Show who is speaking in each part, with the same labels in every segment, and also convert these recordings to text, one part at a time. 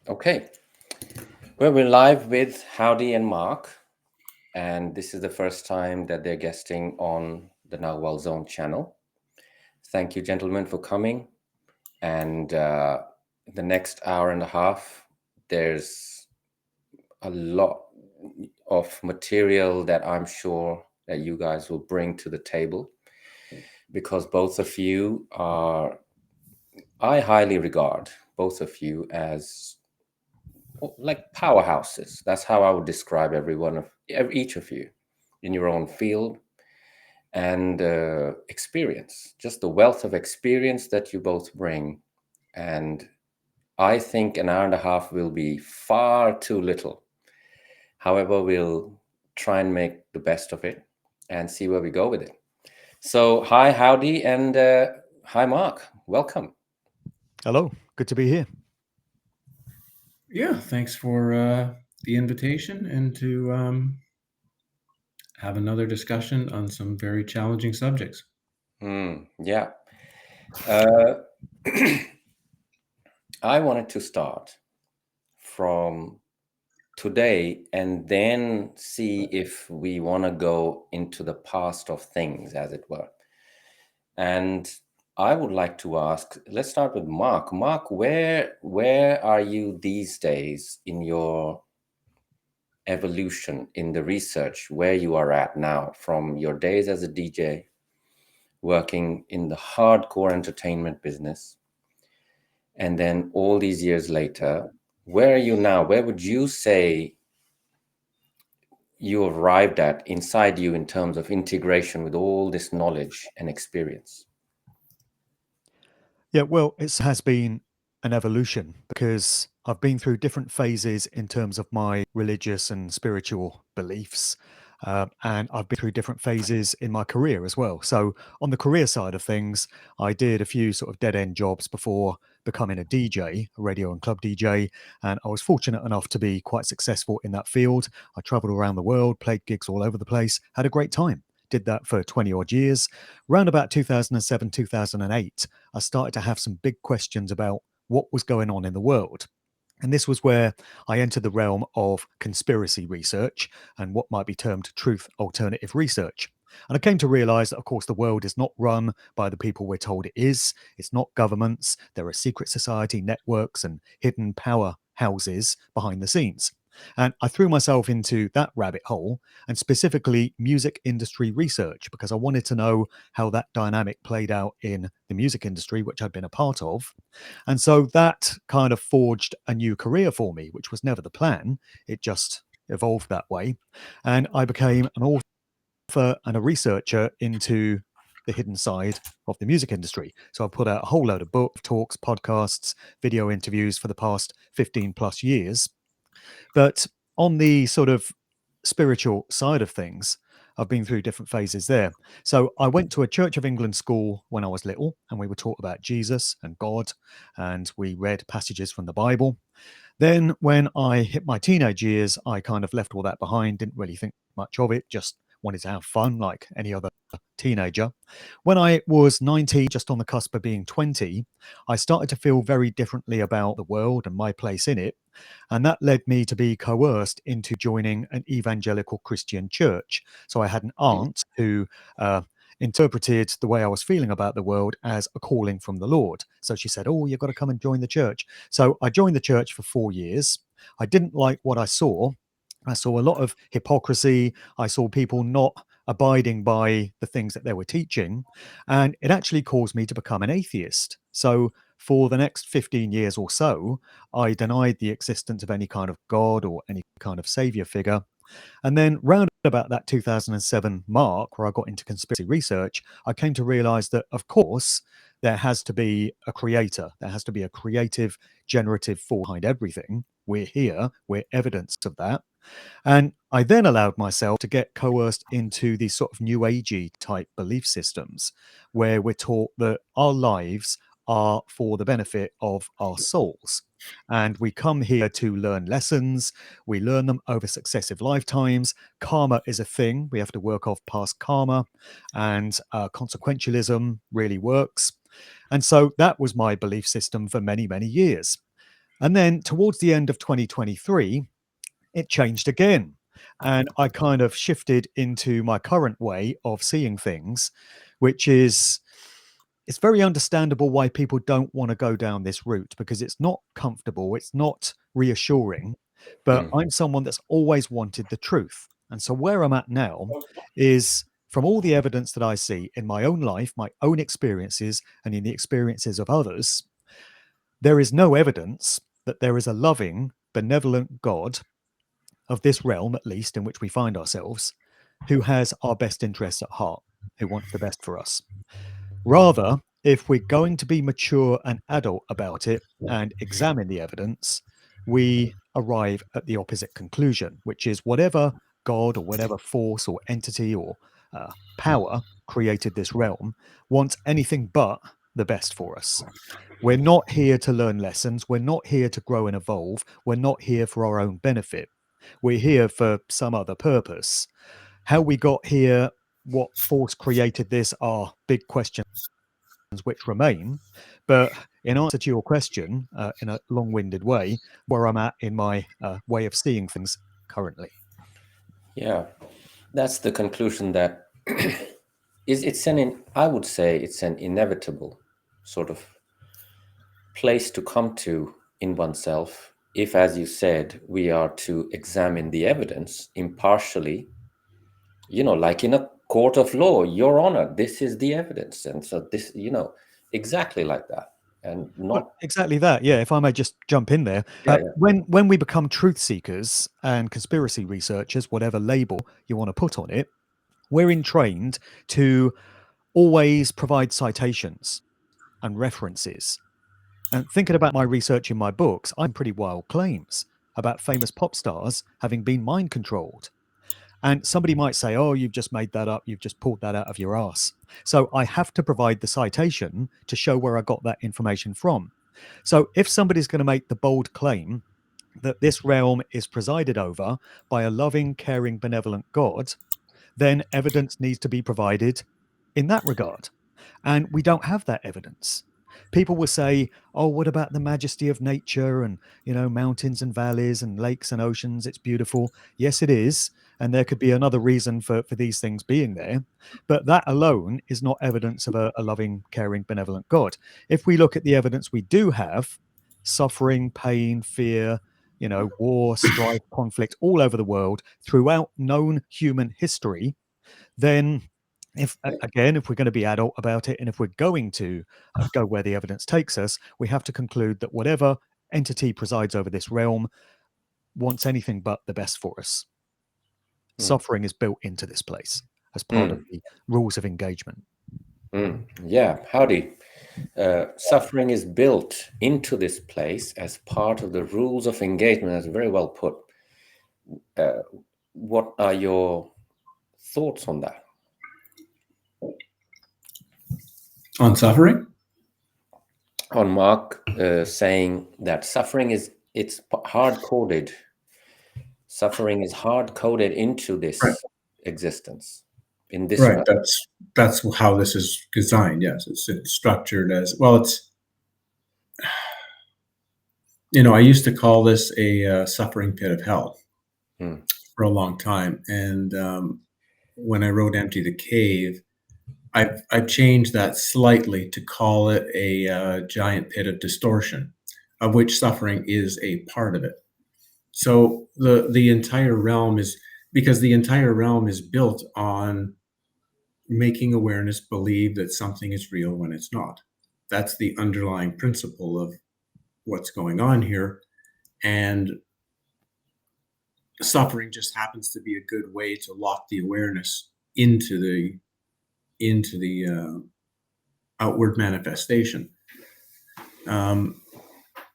Speaker 1: Okay. Well, we're live with Howdie and Mark, and this is the first time that they're guesting on the Nagual Zone channel. Thank you, gentlemen, for coming. And the next hour and a half, there's a lot of material that I'm sure that you guys will bring to the table, because both of you are, I highly regard both of you as like powerhouses. That's how I would describe each of you in your own field and experience, just the wealth of experience that you both bring. And I think an hour and a half will be far too little. However, we'll try and make the best of it and see where we go with it. So hi, Howdy, and hi, Mark. Welcome.
Speaker 2: Hello, good to be here.
Speaker 3: Yeah, thanks for the invitation and to have another discussion on some very challenging subjects.
Speaker 1: Yeah. I wanted to start from today and then see if we want to go into the past of things, as it were. And I would like to ask, let's start with Mark. Mark, where are you these days in your evolution in the research, where you are at now, from your days as a DJ, working in the hardcore entertainment business, and then all these years later, where are you now? Where would you say you arrived at inside you in terms of integration with all this knowledge and experience?
Speaker 2: Yeah, well, it has been an evolution because I've been through different phases in terms of my religious and spiritual beliefs. And I've been through different phases in my career as well. So, on the career side of things, I did a few sort of dead end jobs before becoming a DJ, a radio and club DJ. And I was fortunate enough to be quite successful in that field. I traveled around the world, played gigs all over the place, had a great time. Did that for 20 odd years. Round about 2007, 2008, I started to have some big questions about what was going on in the world. And this was where I entered the realm of conspiracy research and what might be termed truth alternative research. And I came to realize that, of course, the world is not run by the people we're told it is. It's not governments. There are secret society networks and hidden power houses behind the scenes. And I threw myself into that rabbit hole, and specifically music industry research, because I wanted to know how that dynamic played out in the music industry, which I'd been a part of. And so that kind of forged a new career for me, which was never the plan. It just evolved that way. And I became an author and a researcher into the hidden side of the music industry. So I put out a whole load of books, talks, podcasts, video interviews for the past 15 plus years. But on the sort of spiritual side of things, I've been through different phases there. So I went to a Church of England school when I was little, and we were taught about Jesus and God, and we read passages from the Bible. Then, when I hit my teenage years, I kind of left all that behind, didn't really think much of it, just wanted to have fun like any other teenager. When I was 19, just on the cusp of being 20, I started to feel very differently about the world and my place in it. And that led me to be coerced into joining an evangelical Christian church. So I had an aunt who interpreted the way I was feeling about the world as a calling from the Lord. So she said, "Oh, you've got to come and join the church." So I joined the church for 4 years. I didn't like what I saw. I saw a lot of hypocrisy. I saw people not abiding by the things that they were teaching. And it actually caused me to become an atheist. So for the next 15 years or so, I denied the existence of any kind of God or any kind of savior figure. And then round about that 2007 mark, where I got into conspiracy research, I came to realize that, of course, there has to be a creator. There has to be a creative, generative force behind everything. We're here. We're evidence of that. And I then allowed myself to get coerced into these sort of new agey type belief systems where we're taught that our lives are for the benefit of our souls. And we come here to learn lessons. We learn them over successive lifetimes. Karma is a thing. We have to work off past karma, and consequentialism really works. And so that was my belief system for many, many years. And then towards the end of 2023, it changed again. And I kind of shifted into my current way of seeing things, which is, it's very understandable why people don't want to go down this route, because it's not comfortable, it's not reassuring. But I'm someone that's always wanted the truth. And so where I'm at now is, from all the evidence that I see in my own life, my own experiences, and in the experiences of others, there is no evidence that there is a loving, benevolent God of this realm, at least in which we find ourselves, who has our best interests at heart, who wants the best for us. Rather, if we're going to be mature and adult about it and examine the evidence, we arrive at the opposite conclusion, which is whatever God or whatever force or entity or power created this realm wants anything but the best for us. We're not here to learn lessons. We're not here to grow and evolve. We're not here for our own benefit. We're here for some other purpose. How we got here, what force created this, are big questions which remain. But in answer to your question, in a long-winded way, where I'm at in my way of seeing things currently.
Speaker 1: Yeah, that's the conclusion that I would say it's an inevitable sort of place to come to in oneself if, as you said, we are to examine the evidence impartially, like in a court of law, Your Honor, this is the evidence. And so this, exactly like that. And not
Speaker 2: exactly that. Yeah, if I may just jump in there.
Speaker 1: Yeah.
Speaker 2: When we become truth seekers and conspiracy researchers, whatever label you want to put on it, we're entrained to always provide citations and references. And thinking about my research in my books, I'm pretty wild claims about famous pop stars having been mind controlled. And somebody might say, oh, you've just made that up. You've just pulled that out of your ass. So I have to provide the citation to show where I got that information from. So if somebody's going to make the bold claim that this realm is presided over by a loving, caring, benevolent God, then evidence needs to be provided in that regard. And we don't have that evidence. People will say, oh, what about the majesty of nature and, mountains and valleys and lakes and oceans? It's beautiful. Yes, it is. And there could be another reason for these things being there. But that alone is not evidence of a loving, caring, benevolent God. If we look at the evidence we do have, suffering, pain, fear, war, strife, conflict all over the world throughout known human history, then if we're going to be adult about it, and if we're going to go where the evidence takes us, we have to conclude that whatever entity presides over this realm wants anything but the best for us. Suffering is built into this place as part of the rules of engagement.
Speaker 1: Yeah, howdy. Suffering is built into this place as part of the rules of engagement. That's very well put. What are your thoughts on that?
Speaker 3: On suffering?
Speaker 1: On Mark saying that suffering it's hard-coded. Suffering is hard-coded into this existence. In this
Speaker 3: right, that's how this is designed. Yes, it's structured as well. It's I used to call this a suffering pit of hell for a long time, and when I wrote Empty the Cave, I've changed that slightly to call it a giant pit of distortion, of which suffering is a part of it. So the entire realm is, because the entire realm is built on making awareness believe that something is real when it's not. That's the underlying principle of what's going on here. And suffering just happens to be a good way to lock the awareness into the outward manifestation.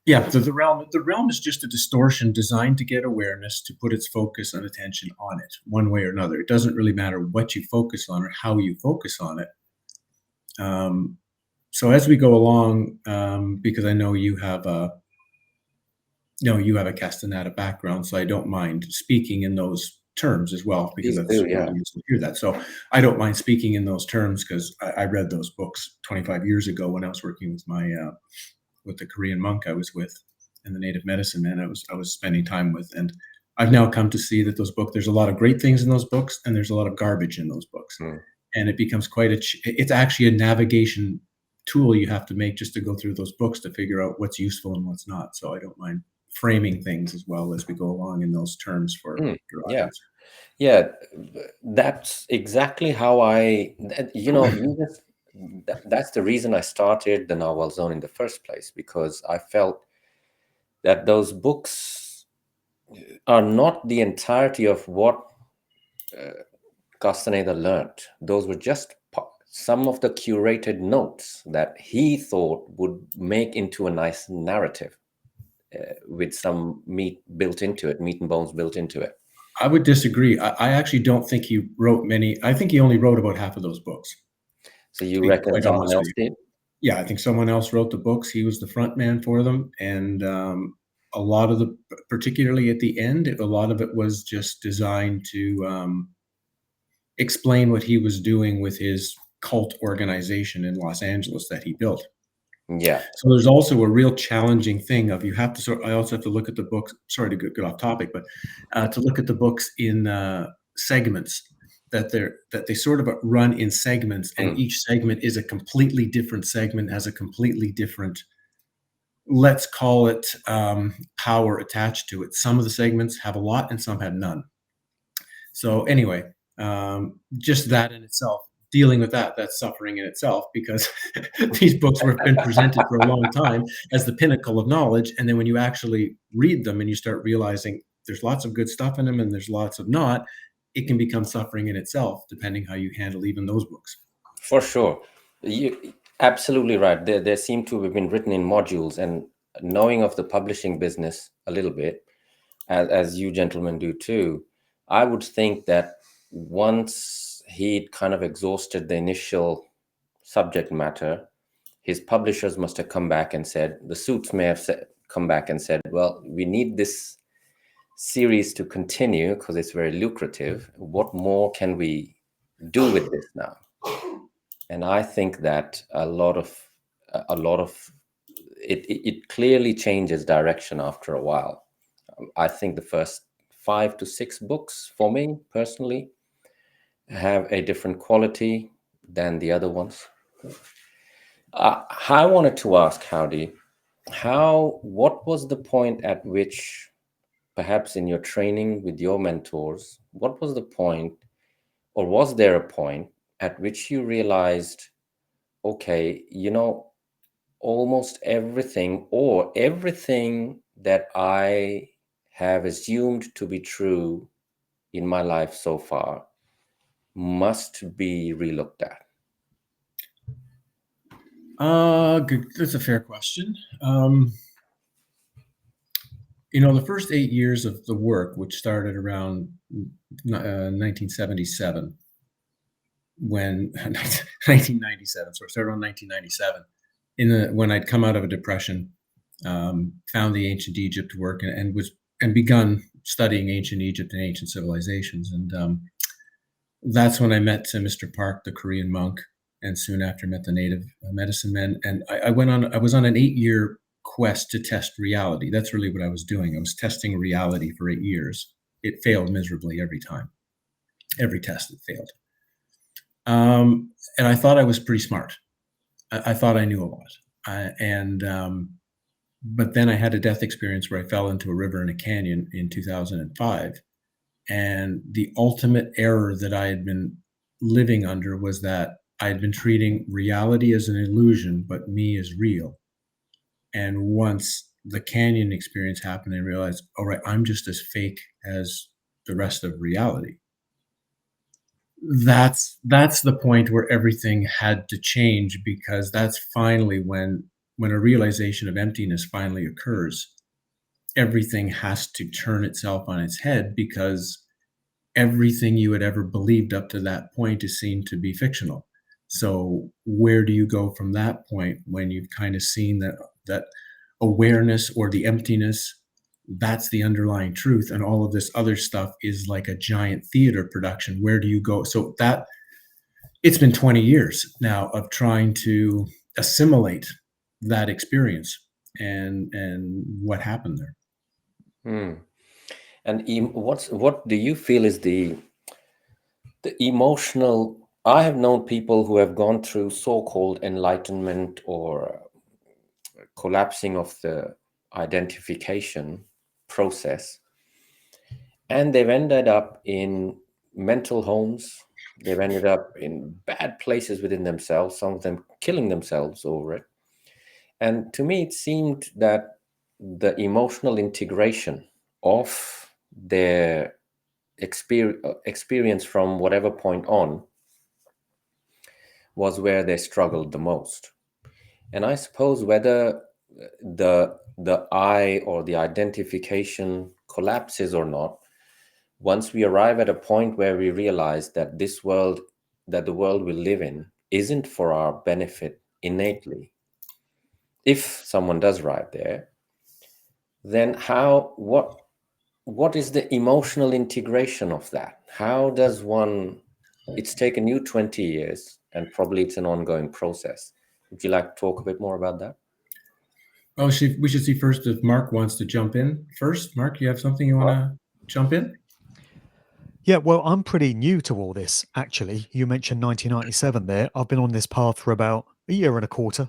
Speaker 3: The realm is just a distortion designed to get awareness, to put its focus and attention on it one way or another. It doesn't really matter what you focus on or how you focus on it. So as we go along, because I know you have a Castaneda background, so I don't mind speaking in those terms as well, because that's what you hear that. So I don't mind speaking in those terms, because I read those books 25 years ago when I was working with with the Korean monk I was with. and the native medicine man I was spending time with. And I've now come to see that those books, there's a lot of great things in those books, and there's a lot of garbage in those books. And it becomes quite it's actually a navigation tool you have to make just to go through those books to figure out what's useful and what's not. So I don't mind framing things as well as we go along in those terms for your audience.
Speaker 1: Yeah, that's exactly how that's the reason I started the Nagual Zone in the first place, because I felt that those books are not the entirety of what Castaneda learned. Those were just some of the curated notes that he thought would make into a nice narrative with some meat and bones built into it.
Speaker 3: I would disagree. I actually don't think he wrote many. I think he only wrote about half of those books.
Speaker 1: So you reckon someone else did?
Speaker 3: Yeah, I think someone else wrote the books. He was the front man for them. And a lot of particularly at the end, a lot of it was just designed to explain what he was doing with his cult organization in Los Angeles that he built.
Speaker 1: Yeah.
Speaker 3: So there's also a real challenging thing of I also have to look at the books. Sorry to get off topic, but to look at the books in segments that they sort of run in segments, and each segment is a completely different segment, has a completely different, let's call it, power attached to it. Some of the segments have a lot and some have none. So anyway, just that in itself, dealing with that's suffering in itself, because these books have been presented for a long time as the pinnacle of knowledge. And then when you actually read them and you start realizing there's lots of good stuff in them and there's lots of not, it can become suffering in itself, depending how you handle even those books.
Speaker 1: For sure. You're absolutely right. There seem to have been written in modules, and knowing of the publishing business a little bit, as you gentlemen do too, I would think that once he'd kind of exhausted the initial subject matter, his publishers must have come back and said, the suits may have come back and said, well, we need this series to continue because it's very lucrative. What more can we do with this now? And I think that a lot of it clearly changes direction after a while. I think the first 5 to 6 books for me personally have a different quality than the other ones. I wanted to ask Howdie, what was the point at which, perhaps in your training with your mentors, what was the point, or was there a point at which you realized, okay, almost everything that I have assumed to be true in my life so far must be relooked at?
Speaker 3: Good. That's a fair question. The first 8 years of the work, which started around 1977, 1997. So it started around 1997. When I'd come out of a depression, found the ancient Egypt work and begun studying ancient Egypt and ancient civilizations. And that's when I met Mr. Park, the Korean monk, and soon after met the native medicine men. And I was on an 8-year quest to test reality. That's really what I was doing. I was testing reality for 8 years. It failed miserably every time. Every test it failed. And I thought I was pretty smart. I thought I knew a lot. But then I had a death experience where I fell into a river in a canyon in 2005. And the ultimate error that I had been living under was that I had been treating reality as an illusion, but me as real. And once the canyon experience happened, I realized, all right, I'm just as fake as the rest of reality. That's the point where everything had to change, because that's finally when a realization of emptiness finally occurs. Everything has to turn itself on its head, because everything you had ever believed up to that point is seen to be fictional. So where do you go from that point when you've kind of seen that awareness or the emptiness, that's the underlying truth, and all of this other stuff is like a giant theater production? Where do you go? So that it's been 20 years now of trying to assimilate that experience. and what happened there.
Speaker 1: And what do you feel is the emotional? I have known people who have gone through so-called enlightenment or collapsing of the identification process, and they've ended up in mental homes. They've ended up in bad places within themselves, some of them killing themselves over it. And to me, it seemed that the emotional integration of their experience from whatever point on was where they struggled the most. And I suppose whether the I or the identification collapses or not, once we arrive at a point where we realize that that the world we live in isn't for our benefit innately, if someone does arrive there, then what is the emotional integration of that? How does one? It's taken you 20 years, and probably it's an ongoing process. Would you like to talk a bit more about that?
Speaker 3: Oh, we should see first if Mark wants to jump in first. Mark, you have something you want to jump in?
Speaker 2: Yeah, well, I'm pretty new to all this, actually. You mentioned 1997 there. I've been on this path for about a year and a quarter.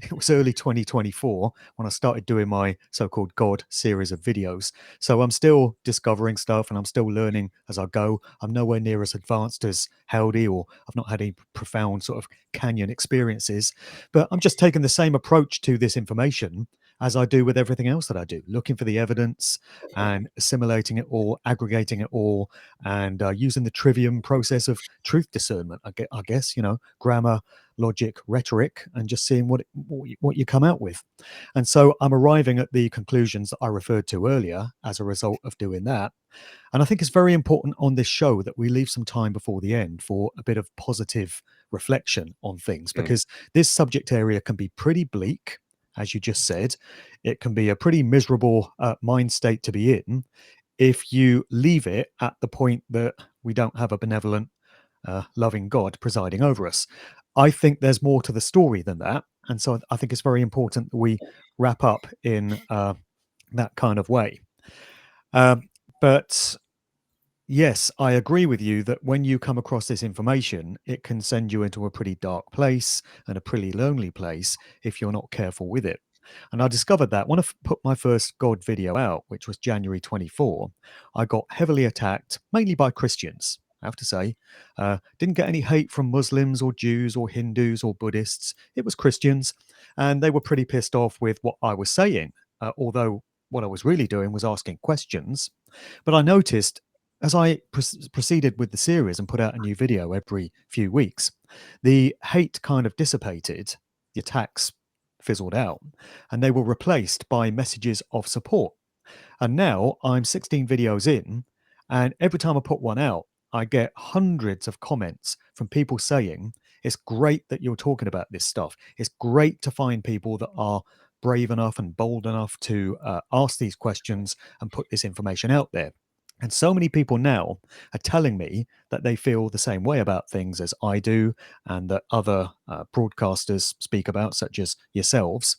Speaker 2: It was early 2024 when I started doing my so-called God series of videos. So I'm still discovering stuff and I'm still learning as I go. I'm nowhere near as advanced as Howdie, or I've not had any profound sort of canyon experiences, but I'm just taking the same approach to this information as I do with everything else that I do, looking for the evidence and assimilating it all, aggregating it all, and using the trivium process of truth discernment, I guess, grammar, logic, rhetoric, and just seeing what you come out with. And so I'm arriving at the conclusions that I referred to earlier as a result of doing that. And I think it's very important on this show that we leave some time before the end for a bit of positive reflection on things, because this subject area can be pretty bleak, as you just said. It can be a pretty miserable mind state to be in if you leave it at the point that we don't have a benevolent, loving God presiding over us. I think there's more to the story than that. And so I think it's very important that we wrap up in that kind of way. But yes, I agree with you that when you come across this information, it can send you into a pretty dark place and a pretty lonely place if you're not careful with it. And I discovered that when I put my first God video out, which was January 24, I got heavily attacked, mainly by Christians, I have to say. Didn't get any hate from Muslims or Jews or Hindus or Buddhists. It was Christians, and they were pretty pissed off with what I was saying, although what I was really doing was asking questions. But I noticed as I proceeded with the series and put out a new video every few weeks, the hate kind of dissipated, the attacks fizzled out, and they were replaced by messages of support. And now I'm 16 videos in, and every time I put one out, I get hundreds of comments from people saying, it's great that you're talking about this stuff. It's great to find people that are brave enough and bold enough to ask these questions and put this information out there. And so many people now are telling me that they feel the same way about things as I do, and that other broadcasters speak about, such as yourselves.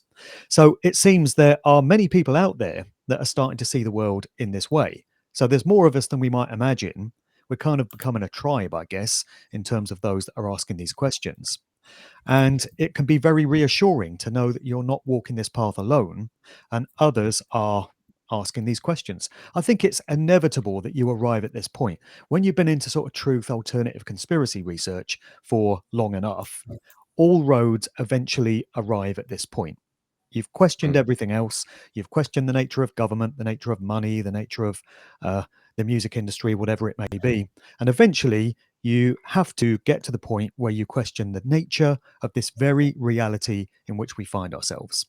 Speaker 2: So it seems there are many people out there that are starting to see the world in this way. So there's more of us than we might imagine. We're kind of becoming a tribe, I guess, in terms of those that are asking these questions. And it can be very reassuring to know that you're not walking this path alone and others are asking these questions. I think it's inevitable that you arrive at this point. When you've been into sort of truth, alternative conspiracy research for long enough, all roads eventually arrive at this point. You've questioned everything else. You've questioned the nature of government, the nature of money, the nature of the music industry, whatever it may be. And eventually, you have to get to the point where you question the nature of this very reality in which we find ourselves.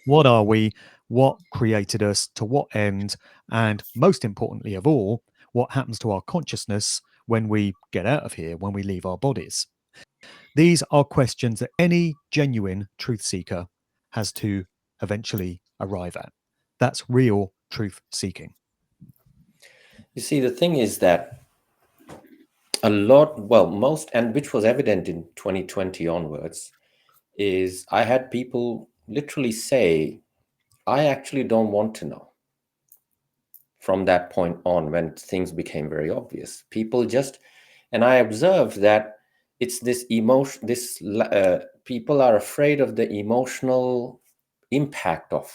Speaker 2: What are we? What created us? To what end? And most importantly of all, what happens to our consciousness when we get out of here, when we leave our bodies? These are questions that any genuine truth seeker has to eventually arrive at. That's real truth seeking.
Speaker 1: You see, the thing is that most, and which was evident in 2020 onwards, is I had people literally say, I actually don't want to know. From that point on, when things became very obvious, people just, and I observed that it's this emotion, people are afraid of the emotional impact of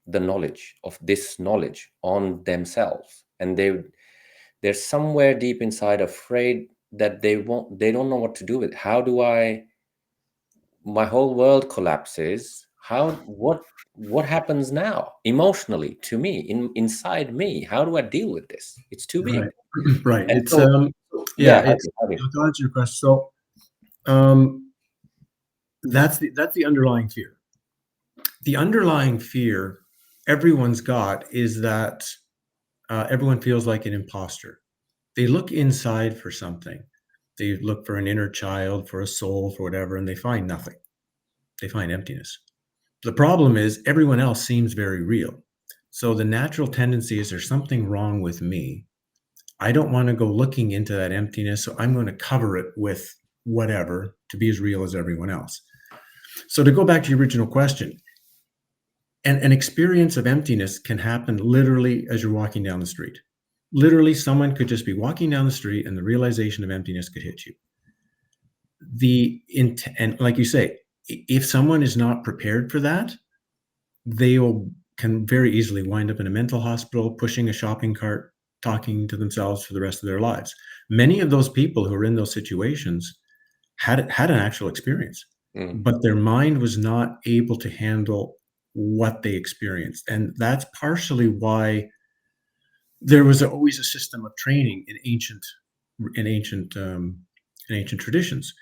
Speaker 1: the knowledge, of this knowledge on themselves. And they're somewhere deep inside afraid that they don't know what to do with it. How do my whole world collapses. What happens now emotionally to me, inside me? How do I deal with this? It's too big.
Speaker 3: Right.
Speaker 1: And
Speaker 3: It's
Speaker 1: so,
Speaker 3: it's
Speaker 1: Howdie.
Speaker 3: to answer your question. So that's the underlying fear. The underlying fear everyone's got is that everyone feels like an imposter. They look inside for something. They look for an inner child, for a soul, for whatever, and they find nothing. They find emptiness. The problem is everyone else seems very real. So the natural tendency is there's something wrong with me. I don't want to go looking into that emptiness, so I'm going to cover it with whatever to be as real as everyone else. So to go back to your original question, an experience of emptiness can happen literally as you're walking down the street. Literally, someone could just be walking down the street and the realization of emptiness could hit you. And like you say, if someone is not prepared for that, they can very easily wind up in a mental hospital, pushing a shopping cart, talking to themselves for the rest of their lives. Many of those people who are in those situations had an actual experience, but their mind was not able to handle what they experienced. And that's partially why there was always a system of training in ancient traditions.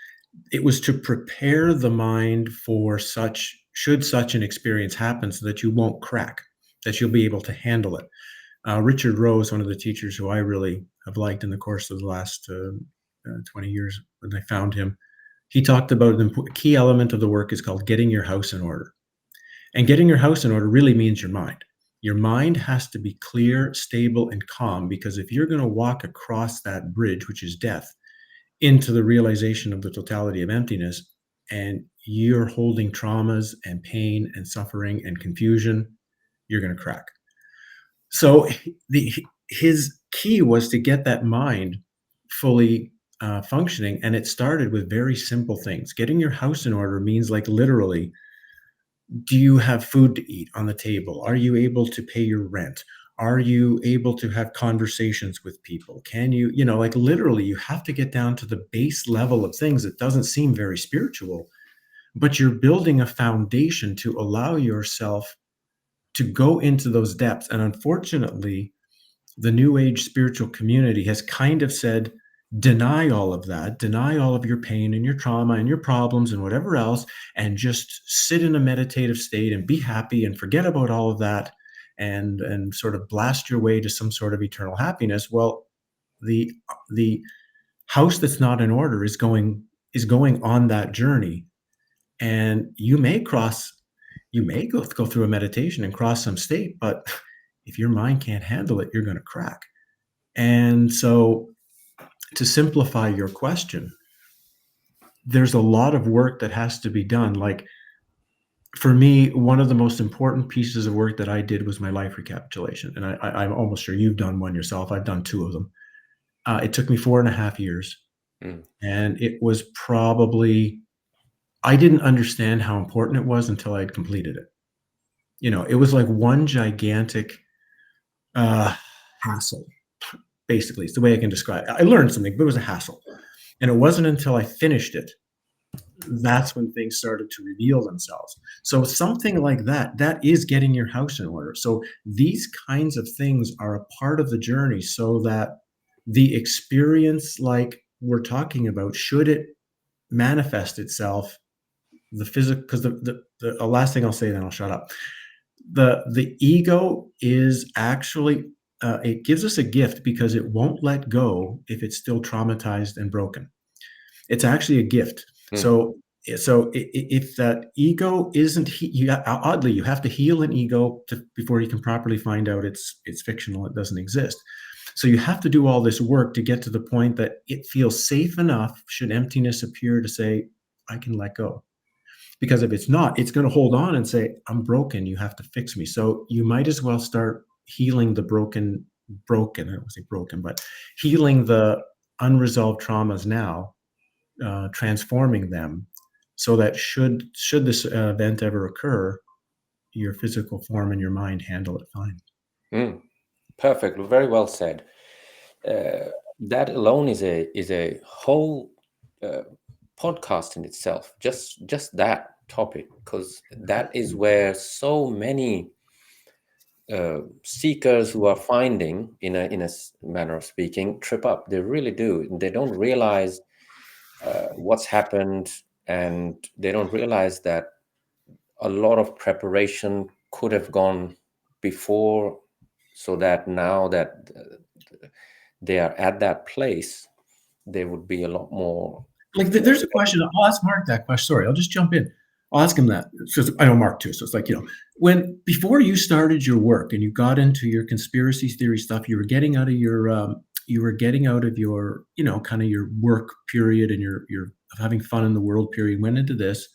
Speaker 3: It was to prepare the mind for should such an experience happen, so that you won't crack, that you'll be able to handle it. Richard Rose, one of the teachers who I really have liked in the course of the last 20 years when I found him, he talked about the key element of the work is called getting your house in order. And getting your house in order really means your mind. Your mind has to be clear, stable, and calm, because if you're going to walk across that bridge, which is death, into the realization of the totality of emptiness, and you're holding traumas and pain and suffering and confusion, you're going to crack. So his key was to get that mind fully functioning, and it started with very simple things. Getting your house in order means, like, literally, do you have food to eat on the table? Are you able to pay your rent? Are you able to have conversations with people? Can you, like, literally, you have to get down to the base level of things. It doesn't seem very spiritual, but you're building a foundation to allow yourself to go into those depths. And unfortunately, the New Age spiritual community has kind of said, deny all of that, deny all of your pain and your trauma and your problems and whatever else, and just sit in a meditative state and be happy and forget about all of that, and sort of blast your way to some sort of eternal happiness. Well, the house that's not in order is going on that journey, and you may go through a meditation and cross some state, but if your mind can't handle it, you're going to crack. And so, to simplify your question, there's a lot of work that has to be done. Like, for me, one of the most important pieces of work that I did was my life recapitulation. And I'm almost sure you've done one yourself. I've done 2 of them. It took me 4.5 years. And it was I didn't understand how important it was until I had completed it. It was like one gigantic hassle. Basically, it's the way I can describe it. I learned something, but it was a hassle. And it wasn't until I finished it, that's when things started to reveal themselves. So something like that is getting your house in order. So these kinds of things are a part of the journey, so that the experience, like we're talking about, should it manifest itself, the physical, because the last thing I'll say, then I'll shut up. The ego is actually, it gives us a gift because it won't let go if it's still traumatized and broken. It's actually a gift. So if that ego isn't, oddly, you have to heal an ego before you can properly find out it's fictional, it doesn't exist. So you have to do all this work to get to the point that it feels safe enough, should emptiness appear, to say, I can let go. Because if it's not, it's going to hold on and say, I'm broken. You have to fix me. So you might as well start healing the broken, I don't want to say broken, but healing the unresolved traumas now, transforming them so that should this event ever occur, your physical form and your mind handle it fine.
Speaker 1: Perfect. Very well said. That alone is a whole podcast in itself. Just that topic, because that is where so many seekers who are finding, in a manner of speaking, trip up. They really do. They don't realize what's happened, and they don't realize that a lot of preparation could have gone before, so that now that they are at that place, they would be a lot more.
Speaker 3: Like, there's a question. I'll ask Mark that question. Sorry, I'll just jump in. I'll ask him that. So I know Mark too. So it's like, when before you started your work and you got into your conspiracy theory stuff, you were getting out of your kind of your work period and your having fun in the world period, went into this.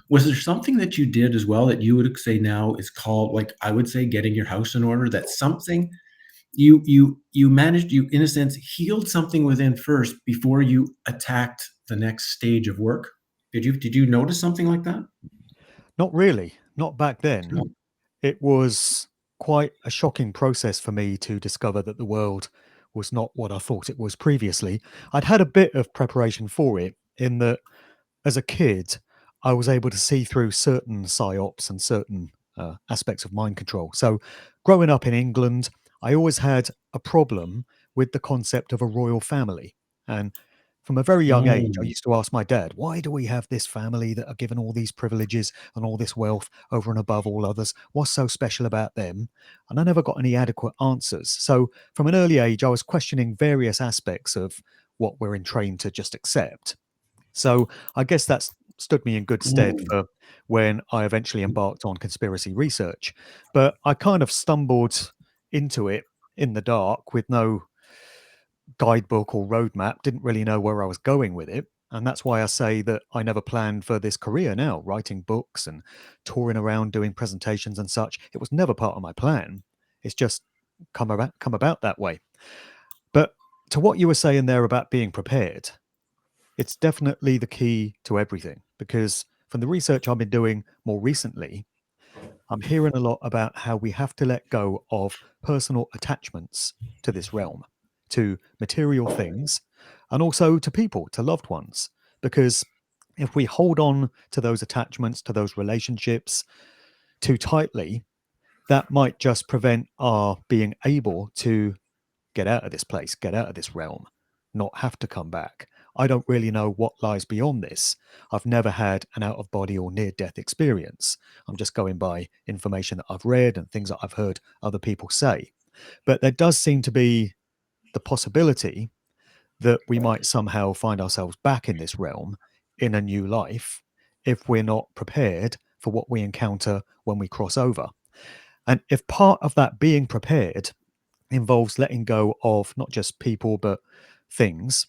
Speaker 3: Was there something that you did as well that you would say now is called, like, I would say, getting your house in order? That's something you managed, you in a sense healed something within first before you attacked the next stage of work. Did you notice something like that?
Speaker 2: Not really, not back then.
Speaker 3: No.
Speaker 2: It was quite a shocking process for me to discover that the world was not what I thought it was previously. I'd had a bit of preparation for it, in that as a kid, I was able to see through certain psyops and certain aspects of mind control. So, growing up in England, I always had a problem with the concept of a royal family. And from a very young age, I used to ask my dad, why do we have this family that are given all these privileges and all this wealth over and above all others? What's so special about them? And I never got any adequate answers. So, from an early age, I was questioning various aspects of what we're trained to just accept. So I guess that's stood me in good stead for when I eventually embarked on conspiracy research. But I kind of stumbled into it in the dark with no guidebook or roadmap, didn't really know where I was going with it. And that's why I say that I never planned for this career now, writing books and touring around doing presentations and such. It was never part of my plan. It's just come about that way. But to what you were saying there about being prepared, it's definitely the key to everything, because from the research I've been doing more recently, I'm hearing a lot about how we have to let go of personal attachments to this realm, to material things, and also to people, to loved ones. Because if we hold on to those attachments, to those relationships too tightly, that might just prevent our being able to get out of this place, get out of this realm, not have to come back. I don't really know what lies beyond this. I've never had an out of body or near death experience. I'm just going by information that I've read and things that I've heard other people say. But there does seem to be the possibility that we might somehow find ourselves back in this realm in a new life if we're not prepared for what we encounter when we cross over. And if part of that being prepared involves letting go of not just people but things,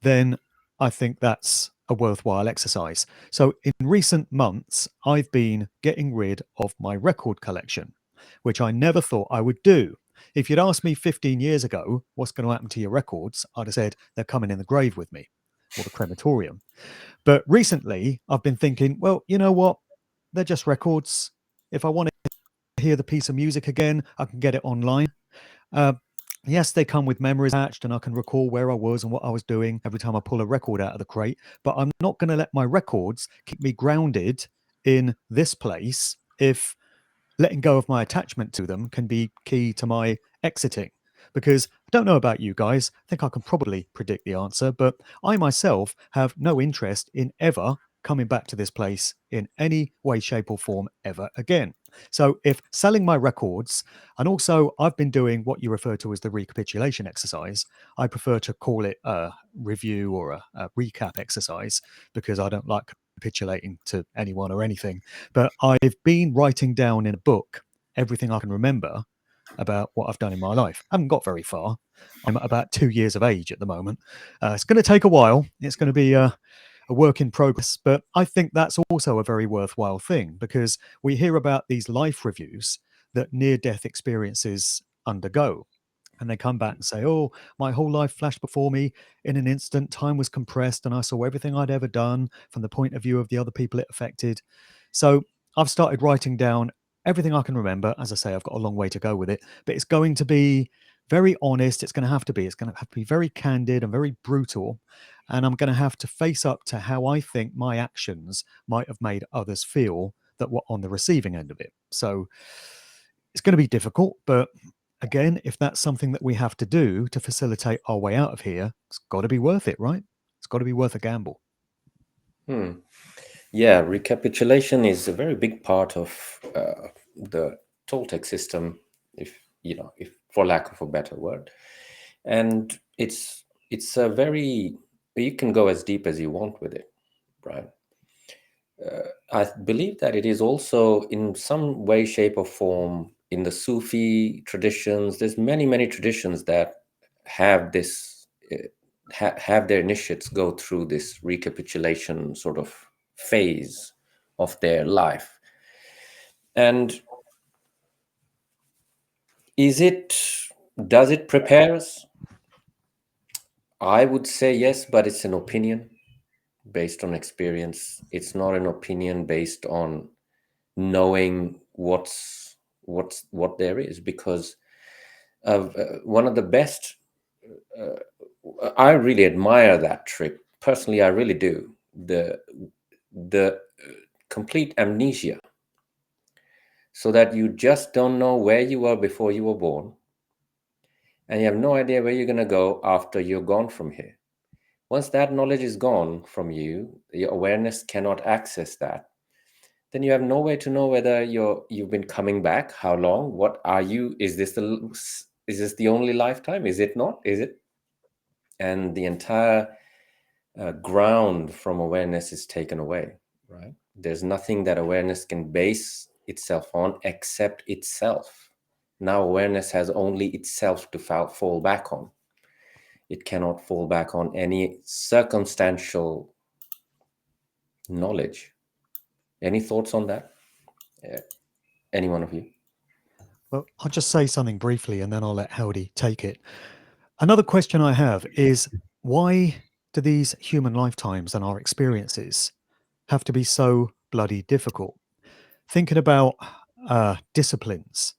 Speaker 2: then I think that's a worthwhile exercise. So in recent months, I've been getting rid of my record collection, which I never thought I would do. If you'd asked me 15 years ago, what's going to happen to your records, I'd have said they're coming in the grave with me, or the crematorium. But recently, I've been thinking, well, you know what? They're just records. If I want to hear the piece of music again, I can get it online. Yes, they come with memories attached, and I can recall where I was and what I was doing every time I pull a record out of the crate. But I'm not going to let my records keep me grounded in this place if letting go of my attachment to them can be key to my exiting. Because I don't know about you guys, I think I can probably predict the answer, but I myself have no interest in ever coming back to this place in any way, shape, or form ever again. So if selling my records, and also I've been doing what you refer to as the recapitulation exercise, I prefer to call it a review or a recap exercise, because I don't like capitulating to anyone or anything. But I've been writing down in a book everything I can remember about what I've done in my life. I haven't got very far. I'm at about 2 years of age at the moment. It's going to take a while. It's going to be a work in progress. But I think that's also a very worthwhile thing, because we hear about these life reviews that near-death experiences undergo. And they come back and say, oh, my whole life flashed before me in an instant. Time was compressed and I saw everything I'd ever done from the point of view of the other people it affected. So I've started writing down everything I can remember. As I say, I've got a long way to go with it, but it's going to be very honest. It's going to have to be very candid and very brutal. And I'm going to have to face up to how I think my actions might have made others feel that were on the receiving end of it. So it's going to be difficult, but again, if that's something that we have to do to facilitate our way out of here, it's got to be worth it, right? It's got to be worth a gamble.
Speaker 1: Yeah, recapitulation is a very big part of the Toltec system, if for lack of a better word. And it's a very, you can go as deep as you want with it, right? I believe that it is also in some way, shape, or form in the Sufi traditions. There's many traditions that have this have their initiates go through this recapitulation sort of phase of their life. And does it prepare us? I would say yes, but it's an opinion based on experience. It's not an opinion based on knowing what there is, because of one of the best, I really admire that trick personally. I really do. The complete amnesia, so that you just don't know where you were before you were born, and you have no idea where you're going to go after you're gone from here. Once that knowledge is gone from you, your awareness cannot access that. Then you have no way to know whether you've been coming back, how long, what are you, is this the only lifetime, is it not, is it? And the entire ground from awareness is taken away, right? There's nothing that awareness can base itself on except itself. Now awareness has only itself to fall back on. It cannot fall back on any circumstantial knowledge. Any thoughts on that? Any one of you?
Speaker 2: Well, I'll just say something briefly and then I'll let Howdie take it. Another question I have is, why do these human lifetimes and our experiences have to be so bloody difficult? Thinking about disciplines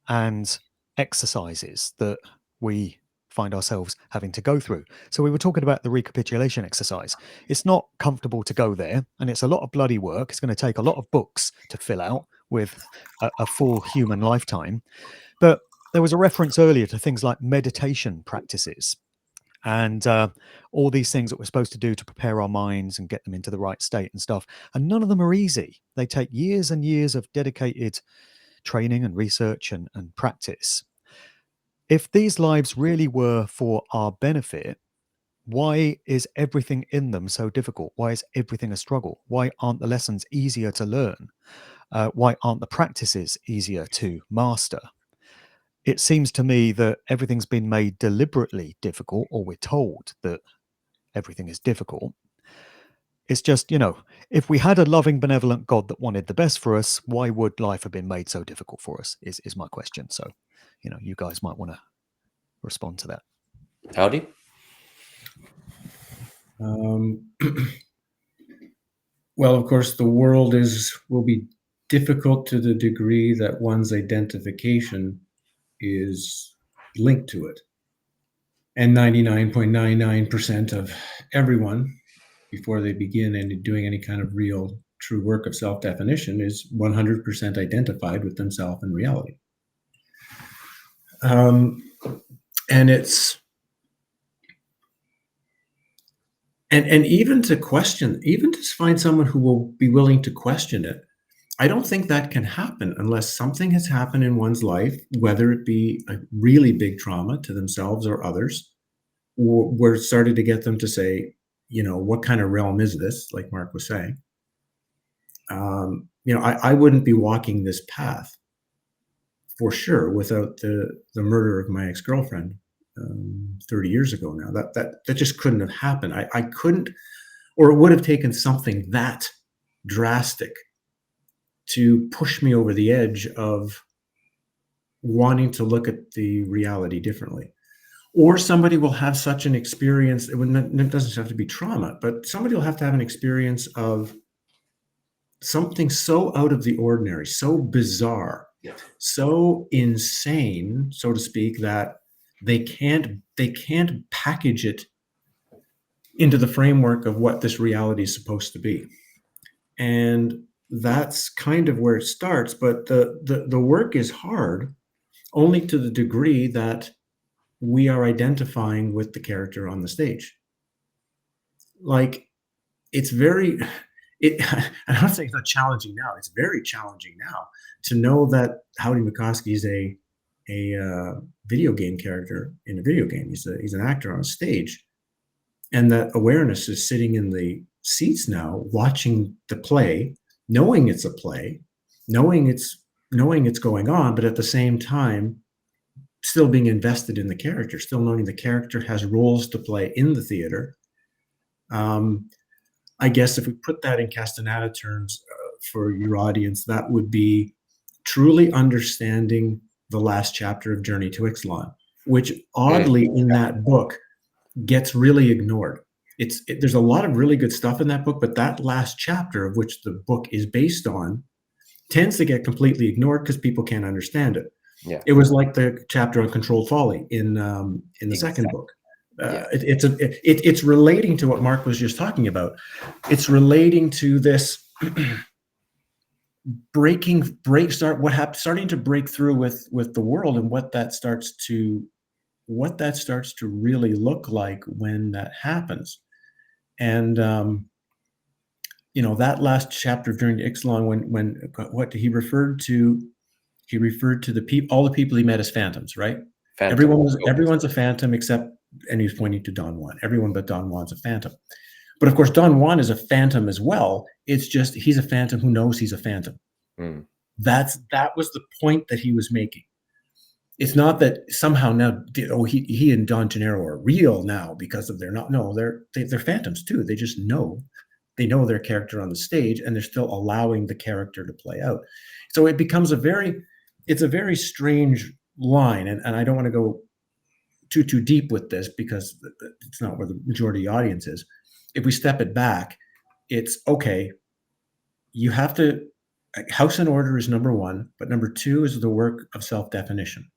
Speaker 2: and exercises that we find ourselves having to go through. So we were talking about the recapitulation exercise. It's not comfortable to go there, and it's a lot of bloody work. It's going to take a lot of books to fill out with a full human lifetime. But there was a reference earlier to things like meditation practices and all these things that we're supposed to do to prepare our minds and get them into the right state and stuff. And none of them are easy. They take years and years of dedicated training and research and practice. If these lives really were for our benefit, why is everything in them so difficult? Why is everything a struggle? Why aren't the lessons easier to learn? Why aren't the practices easier to master? It seems to me that everything's been made deliberately difficult, or we're told that everything is difficult. It's just, if we had a loving, benevolent God that wanted the best for us, why would life have been made so difficult for us, is my question. So, you guys might want to respond to that.
Speaker 1: Howdy?
Speaker 3: Well, of course, the world will be difficult to the degree that one's identification is linked to it. And 99.99% of everyone, before they begin doing any kind of real, true work of self-definition, is 100% identified with themselves and reality. And it's and even to find someone who will be willing to question it, I don't think that can happen unless something has happened in one's life, whether it be a really big trauma to themselves or others, or we're starting to get them to say, what kind of realm is this? Like Mark was saying, I wouldn't be walking this path for sure without the murder of my ex-girlfriend 30 years ago now. That just couldn't have happened. or it would have taken something that drastic to push me over the edge of wanting to look at the reality differently. Or somebody will have such an experience, it doesn't have to be trauma, but somebody will have to have an experience of something so out of the ordinary, so bizarre, so insane, so to speak, that they can't package it into the framework of what this reality is supposed to be. And that's kind of where it starts. But the work is hard only to the degree that we are identifying with the character on the stage. Like, it's very, I'm not saying it's not challenging now. It's very challenging now to know that Howdie Mickoski is a video game character in a video game. He's an actor on a stage, and that awareness is sitting in the seats now, watching the play, knowing it's a play, knowing it's going on, but at the same time, still being invested in the character, still knowing the character has roles to play in the theater. I guess if we put that in Castaneda terms for your audience, that would be truly understanding the last chapter of Journey to Ixtlan, which oddly in that book gets really ignored. There's a lot of really good stuff in that book, but that last chapter, of which the book is based on, tends to get completely ignored because people can't understand it.
Speaker 1: Yeah.
Speaker 3: It was like the chapter on controlled folly in the second book. It's relating to what Mark was just talking about. It's relating to this starting to break through with the world, and what that starts to really look like when that happens. And that last chapter of Journey to Ixtlan, when what he referred to all the people he met as phantoms, right?
Speaker 1: Phantom.
Speaker 3: Everyone's a phantom except, and he was pointing to Don Juan. Everyone but Don Juan's a phantom. But of course, Don Juan is a phantom as well. It's just he's a phantom who knows he's a phantom. That was the point that he was making. It's not that somehow now, he and Don Gennaro are real now because of they're phantoms too. They just know their character on the stage, and they're still allowing the character to play out. So it becomes a very strange line, and I don't want to go too deep with this because it's not where the majority of the audience is. If we step it back, it's okay. You have to, house and order is number one, but number two is the work of self-definition.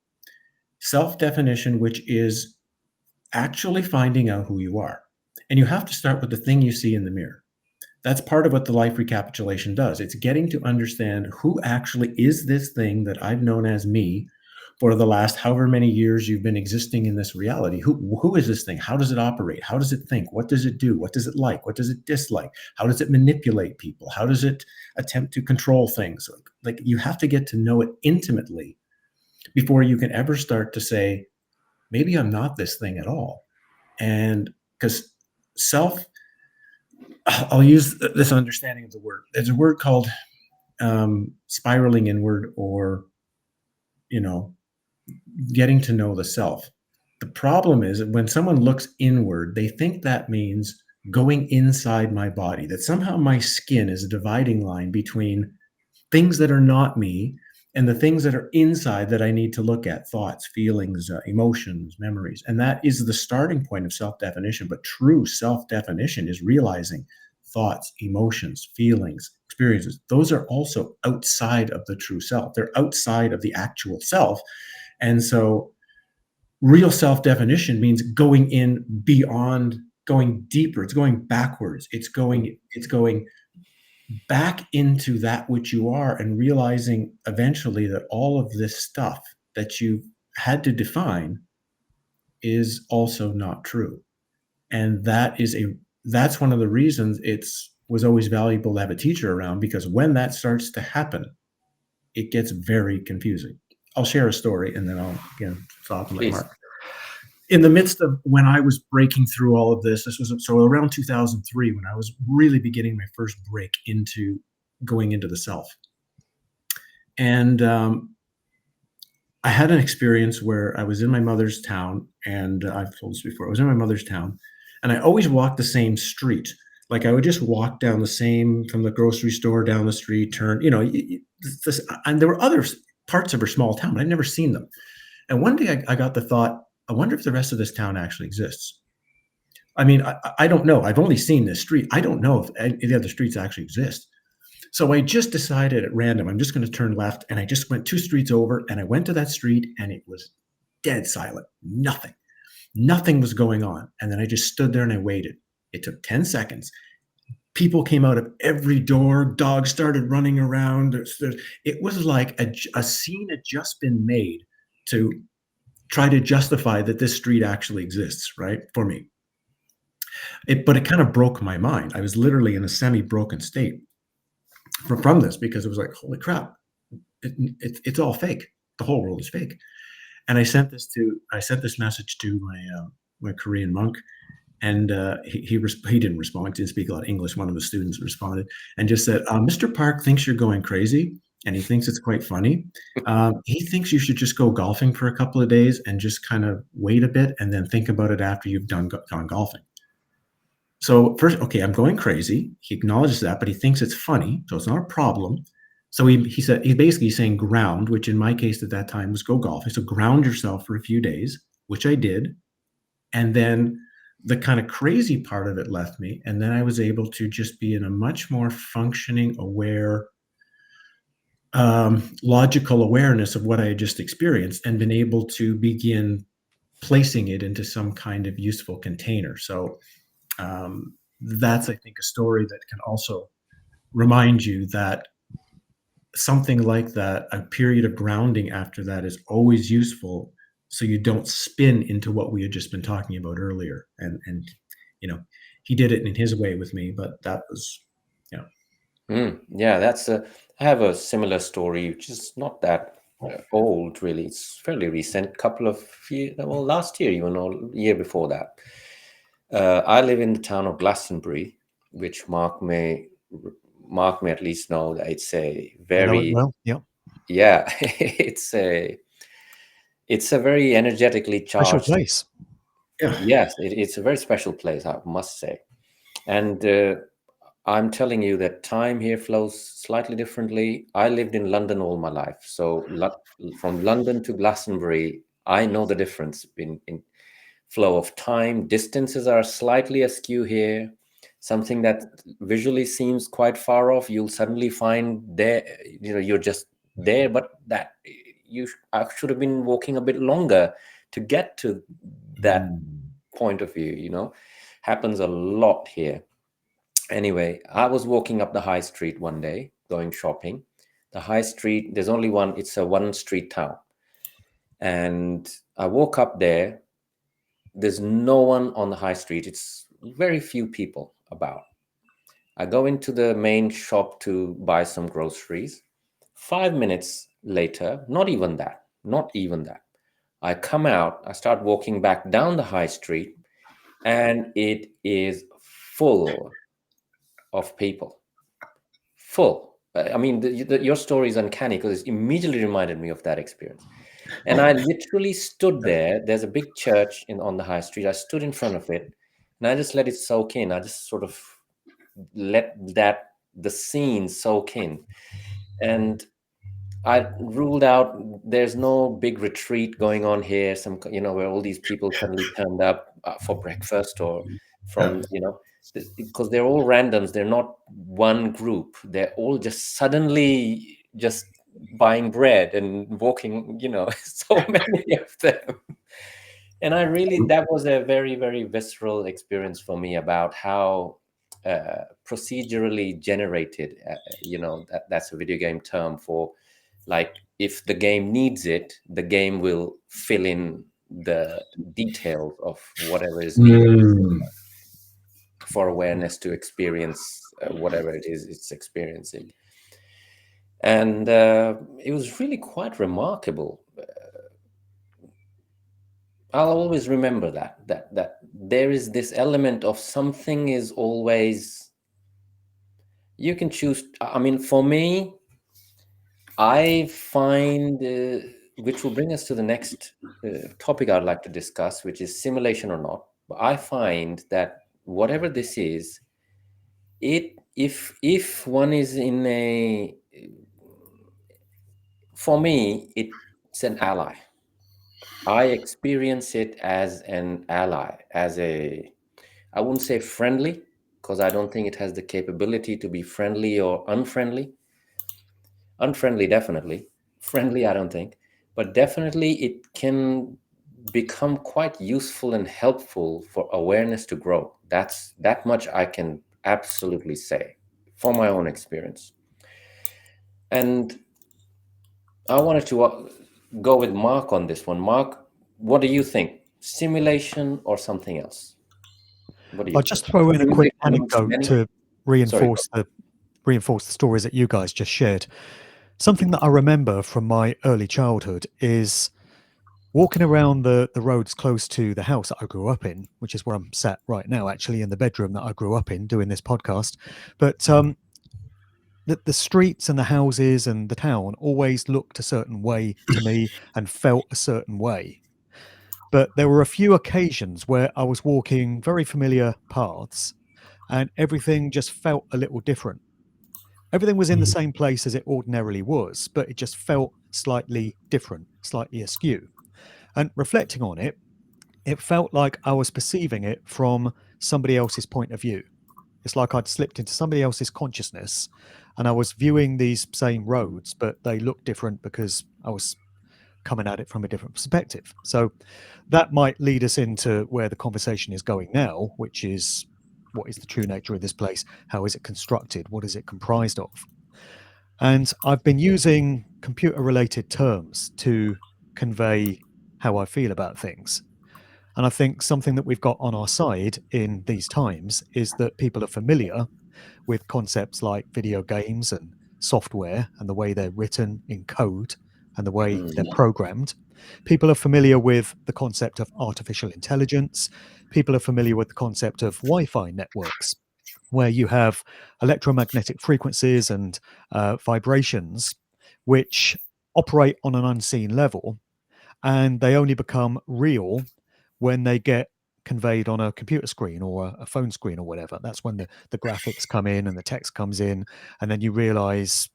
Speaker 3: Self-definition, which is actually finding out who you are. And you have to start with the thing you see in the mirror. That's part of what the life recapitulation does. It's getting to understand who actually is this thing that I've known as me for the last however many years you've been existing in this reality. Who is this thing? How does it operate? How does it think? What does it do? What does it like? What does it dislike? How does it manipulate people? How does it attempt to control things? Like, you have to get to know it intimately before you can ever start to say, maybe I'm not this thing at all. And because I'll use this understanding of the word. There's a word called spiraling inward, or, getting to know the self. The problem is that when someone looks inward, they think that means going inside my body, that somehow my skin is a dividing line between things that are not me and the things that are inside that I need to look at: thoughts, feelings, emotions, memories. And that is the starting point of self-definition. But true self-definition is realizing thoughts, emotions, feelings, experiences, those are also outside of the true self. They're outside of the actual self. And so real self-definition means going in beyond, going deeper. It's going backwards. It's going back into that which you are, and realizing eventually that all of this stuff that you had to define is also not true. And that's one of the reasons it was always valuable to have a teacher around, because when that starts to happen, it gets very confusing. I'll share a story and then I'll stop and let Mark. In the midst of when I was breaking through all of this was so around 2003, when I was really beginning my first break into going into the self. And I had an experience where I was in my mother's town, and I've told this before, I was in my mother's town, and I always walked the same street. Like I would just walk down the same from the grocery store down the street, turn, you know, and there were other parts of her small town, but I'd never seen them. And one day I got the thought, I wonder if the rest of this town actually exists. I mean, I don't know. I've only seen this street. I don't know if any other streets actually exist. So I just decided at random, I'm just going to turn left. And I just went 2 streets over and I went to that street and it was dead silent. Nothing was going on. And then I just stood there and I waited. It took 10 seconds. People came out of every door. Dogs started running around. It was like a scene had just been made to try to justify that this street actually exists, right, for me. But it kind of broke my mind. I was literally in a semi-broken state from this because it was like, holy crap, it's all fake. The whole world is fake. And I sent this message to my Korean monk, and he didn't respond. He didn't speak a lot of English. One of the students responded and just said, "Mr. Park thinks you're going crazy, and he thinks it's quite funny. He thinks you should just go golfing for a couple of days and just kind of wait a bit and then think about it after you've gone golfing." So first, okay, I'm going crazy. He acknowledges that, but he thinks it's funny, so it's not a problem. So he said he's basically saying ground, which in my case at that time was go golfing. So ground yourself for a few days, which I did, and then the kind of crazy part of it left me, and then I was able to just be in a much more functioning, aware, logical awareness of what I had just experienced, and been able to begin placing it into some kind of useful container. So that's, I think, a story that can also remind you that something like that, a period of grounding after that, is always useful, so you don't spin into what we had just been talking about earlier. And you know, he did it in his way with me, but that was, you know.
Speaker 1: Yeah, I have a similar story, which is not that old, really. It's fairly recent, couple of years, well, last year, even, or year before that. I live in the town of Glastonbury, which Mark may at least know that it's a very, yeah, it's a very energetically charged
Speaker 2: special place.
Speaker 1: Yes, it's a very special place, I must say. And I'm telling you that time here flows slightly differently. I lived in London all my life. So from London to Glastonbury, I know the difference in flow of time. Distances are slightly askew here. Something that visually seems quite far off, you'll suddenly find there, you're just there, but that I should have been walking a bit longer to get to that point of view, happens a lot here. Anyway, I was walking up the high street one day, going shopping. The high street, there's only one, it's a one street town. And I walk up there. There's no one on the high street. It's very few people about. I go into the main shop to buy some groceries. 5 minutes later, not even that. I come out, I start walking back down the high street, and it is full of people. Full. I mean, your story is uncanny because it immediately reminded me of that experience. And I literally stood there. There's a big church on the high street. I stood in front of it, and I just let it soak in. I just sort of let the scene soak in. And I ruled out there's no big retreat going on here, where all these people suddenly turned up for breakfast or from, because they're all randoms. They're not one group. They're all just suddenly just buying bread and walking, so many of them. And that was a very, very visceral experience for me about how procedurally generated, that's a video game term for, like, if the game needs it, the game will fill in the details of whatever is needed for awareness to experience whatever it is it's experiencing. And it was really quite remarkable. I'll always remember that there is this element of something is always, you can choose. I mean, for me, I find, which will bring us to the next topic I'd like to discuss, which is simulation or not. But I find that whatever this is, If one is in a, for me, it's an ally. I experience it as an ally, as a, I wouldn't say friendly, because I don't think it has the capability to be friendly or unfriendly. Unfriendly, definitely. Friendly, I don't think. But definitely it can become quite useful and helpful for awareness to grow. That much I can absolutely say from my own experience. And I wanted to go with Mark on this one. Mark, what do you think? Simulation or something else? What do you
Speaker 2: I'll
Speaker 1: think?
Speaker 2: just throw in a quick
Speaker 1: Simulation amongst
Speaker 2: anecdote
Speaker 1: many?
Speaker 2: to
Speaker 1: Sorry.
Speaker 2: reinforce the stories that you guys just shared. Something that I remember from my early childhood is walking around the roads close to the house that I grew up in, which is where I'm sat right now, actually in the bedroom that I grew up in doing this podcast. But the streets and the houses and the town always looked a certain way to me and felt a certain way. But there were a few occasions where I was walking very familiar paths and everything just felt a little different. Everything was in the same place as it ordinarily was, but it just felt slightly different, slightly askew. And reflecting on it, it felt like I was perceiving it from somebody else's point of view. It's like I'd slipped into somebody else's consciousness and I was viewing these same roads, but they looked different because I was coming at it from a different perspective. So that might lead us into where the conversation is going now, which is what is the true nature of this place? How is it constructed? What is it comprised of? And I've been using computer related terms to convey how I feel about things. And I think something that we've got on our side in these times is that people are familiar with concepts like video games and software and the way they're written in code and the way they're programmed. People are familiar with the concept of artificial intelligence. People are familiar with the concept of Wi-Fi networks, where you have electromagnetic frequencies and vibrations which operate on an unseen level, and they only become real when they get conveyed on a computer screen or a phone screen or whatever. That's when the graphics come in and the text comes in, and then you realize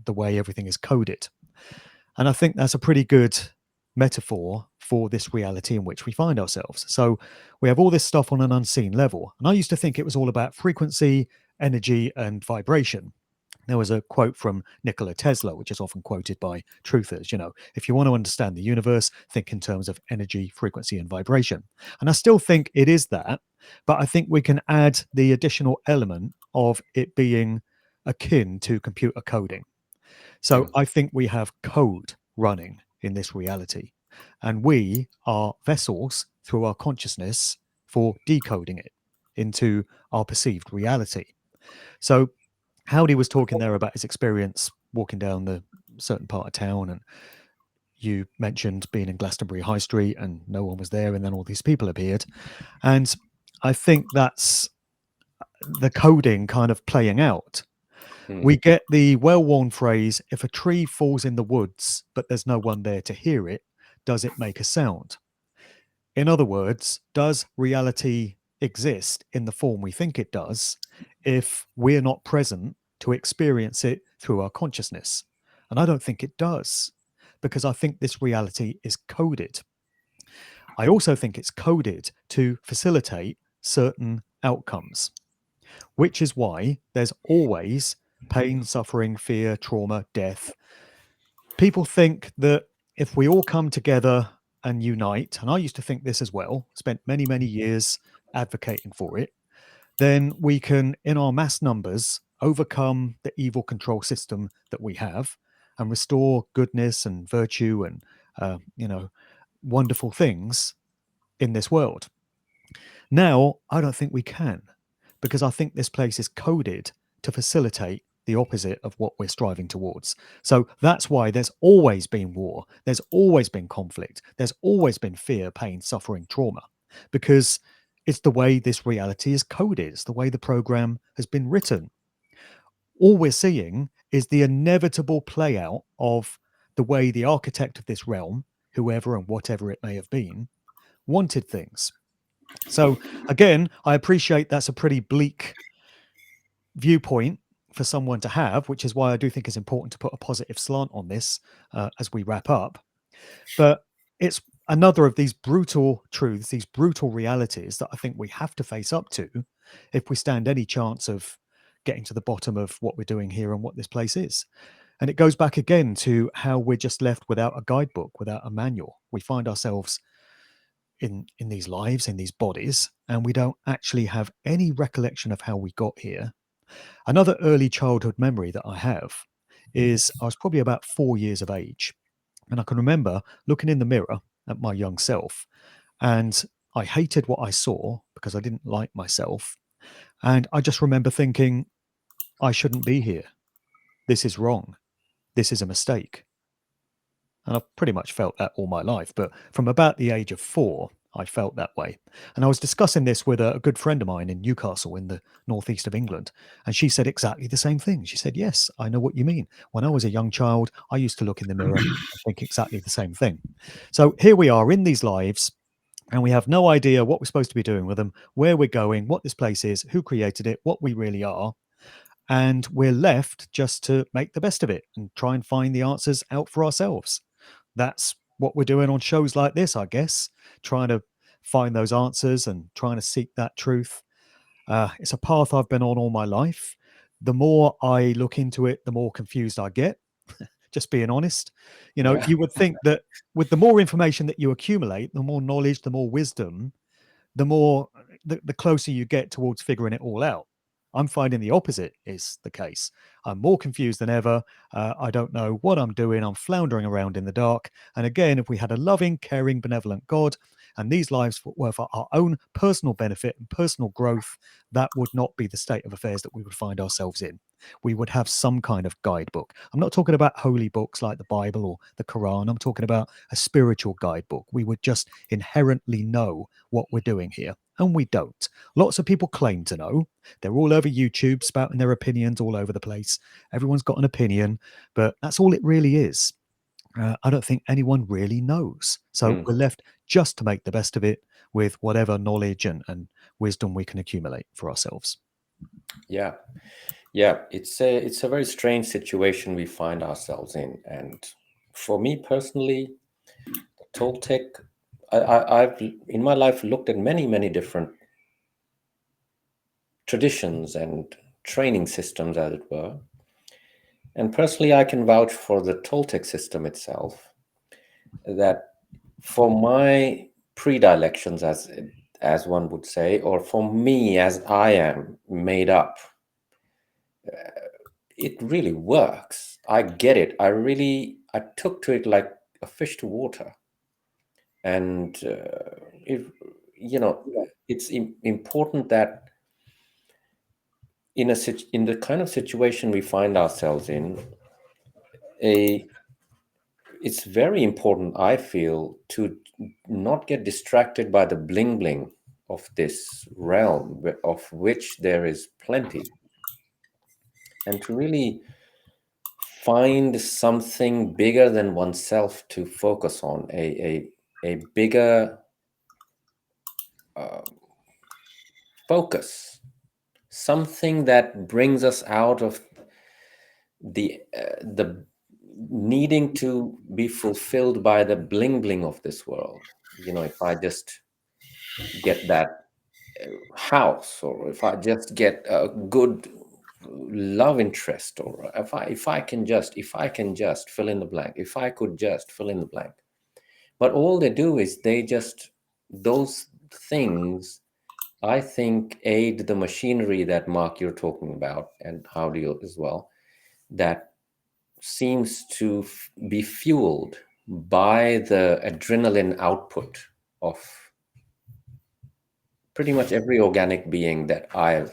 Speaker 2: the way everything is coded. And I think that's a pretty good metaphor for this reality in which we find ourselves. So we have all this stuff on an unseen level. And I used to think it was all about frequency, energy, and vibration. There was a quote from Nikola Tesla, which is often quoted by truthers. If you want to understand the universe, think in terms of energy, frequency, and vibration. And I still think it is that, but I think we can add the additional element of it being akin to computer coding. So I think we have code running in this reality, and we are vessels through our consciousness for decoding it into our perceived reality. So Howdie was talking there about his experience walking down the certain part of town, and you mentioned being in Glastonbury High Street and no one was there, and then all these people appeared. And I think that's the coding kind of playing out. We get the well-worn phrase, if a tree falls in the woods, but there's no one there to hear it, does it make a sound? In other words, does reality exist in the form we think it does if we're not present to experience it through our consciousness? And I don't think it does, because I think this reality is coded. I also think it's coded to facilitate certain outcomes, which is why there's always pain, suffering, fear, trauma, death. People think that if we all come together and unite, and I used to think this as well, spent many, many years advocating for it, then we can, in our mass numbers, overcome the evil control system that we have and restore goodness and virtue and, wonderful things in this world. Now, I don't think we can, because I think this place is coded to facilitate the opposite of what we're striving towards. So that's why there's always been war, there's always been conflict, there's always been fear, pain, suffering, trauma, because it's the way this reality is coded, it's the way the program has been written. All we're seeing is the inevitable play out of the way the architect of this realm, whoever and whatever it may have been, wanted things. So again, I appreciate that's a pretty bleak viewpoint for someone to have, which is why I do think it's important to put a positive slant on this as we wrap up. But it's another of these brutal truths, these brutal realities that I think we have to face up to if we stand any chance of getting to the bottom of what we're doing here and what this place is. And it goes back again to how we're just left without a guidebook, without a manual. We find ourselves in these lives, in these bodies, and we don't actually have any recollection of how we got here. Another early childhood memory that I have is I was probably about 4 years of age, and I can remember looking in the mirror at my young self, and I hated what I saw because I didn't like myself. And I just remember thinking, I shouldn't be here. This is wrong. This is a mistake. And I've pretty much felt that all my life. But from about the age of 4, I felt that way. And I was discussing this with a good friend of mine in Newcastle in the northeast of England. And she said exactly the same thing. She said, yes, I know what you mean. When I was a young child, I used to look in the mirror and think exactly the same thing. So here we are in these lives, and we have no idea what we're supposed to be doing with them, where we're going, what this place is, who created it, what we really are. And we're left just to make the best of it and try and find the answers out for ourselves. That's what we're doing on shows like this, I guess, trying to find those answers and trying to seek that truth. It's a path I've been on all my life. The more I look into it, the more confused I get. Just being honest, you would think that with the more information that you accumulate, the more knowledge, the more wisdom, the closer you get towards figuring it all out. I'm finding the opposite is the case. I'm more confused than ever. I don't know what I'm doing. I'm floundering around in the dark. And again, if we had a loving, caring, benevolent God, and these lives were for our own personal benefit and personal growth, that would not be the state of affairs that we would find ourselves in. We would have some kind of guidebook. I'm not talking about holy books like the Bible or the Quran. I'm talking about a spiritual guidebook. We would just inherently know what we're doing here. And we don't. Lots of people claim to know. They're all over YouTube spouting their opinions all over the place. Everyone's got an opinion, but that's all it really is. I don't think anyone really knows. So we're left just to make the best of it with whatever knowledge and wisdom we can accumulate for ourselves.
Speaker 1: Yeah. It's a very strange situation we find ourselves in. And for me personally, Toltec, I've in my life looked at many different traditions and training systems, as it were. And personally, I can vouch for the Toltec system itself, that for my predilections, as one would say, or for me as I am made up, it really works. I get it. I took to it like a fish to water. And it's important that in the kind of situation we find ourselves in, it's very important, I feel, to not get distracted by the bling bling of this realm, of which there is plenty, and to really find something bigger than oneself to focus on, a bigger focus, something that brings us out of the needing to be fulfilled by the bling bling of this world. If I just get that house, or if I just get a good love interest, or if I can just fill in the blank, if I could just fill in the blank. But all they do is those things, I think, aid the machinery that, Mark, you're talking about, and Howdie as well, that seems to be fueled by the adrenaline output of pretty much every organic being that I've,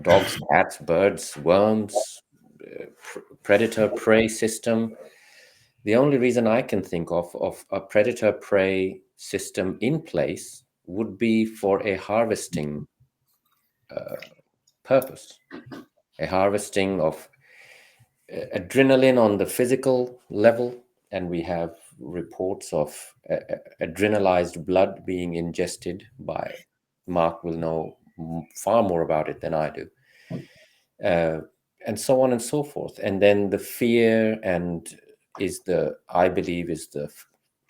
Speaker 1: dogs, cats, birds, worms, predator-prey system. The only reason I can think of a predator-prey system in place would be for a harvesting purpose, a harvesting of adrenaline on the physical level, and we have reports of adrenalized blood being ingested by, Mark will know far more about it than I do. and so on and so forth. And then the fear I believe, is the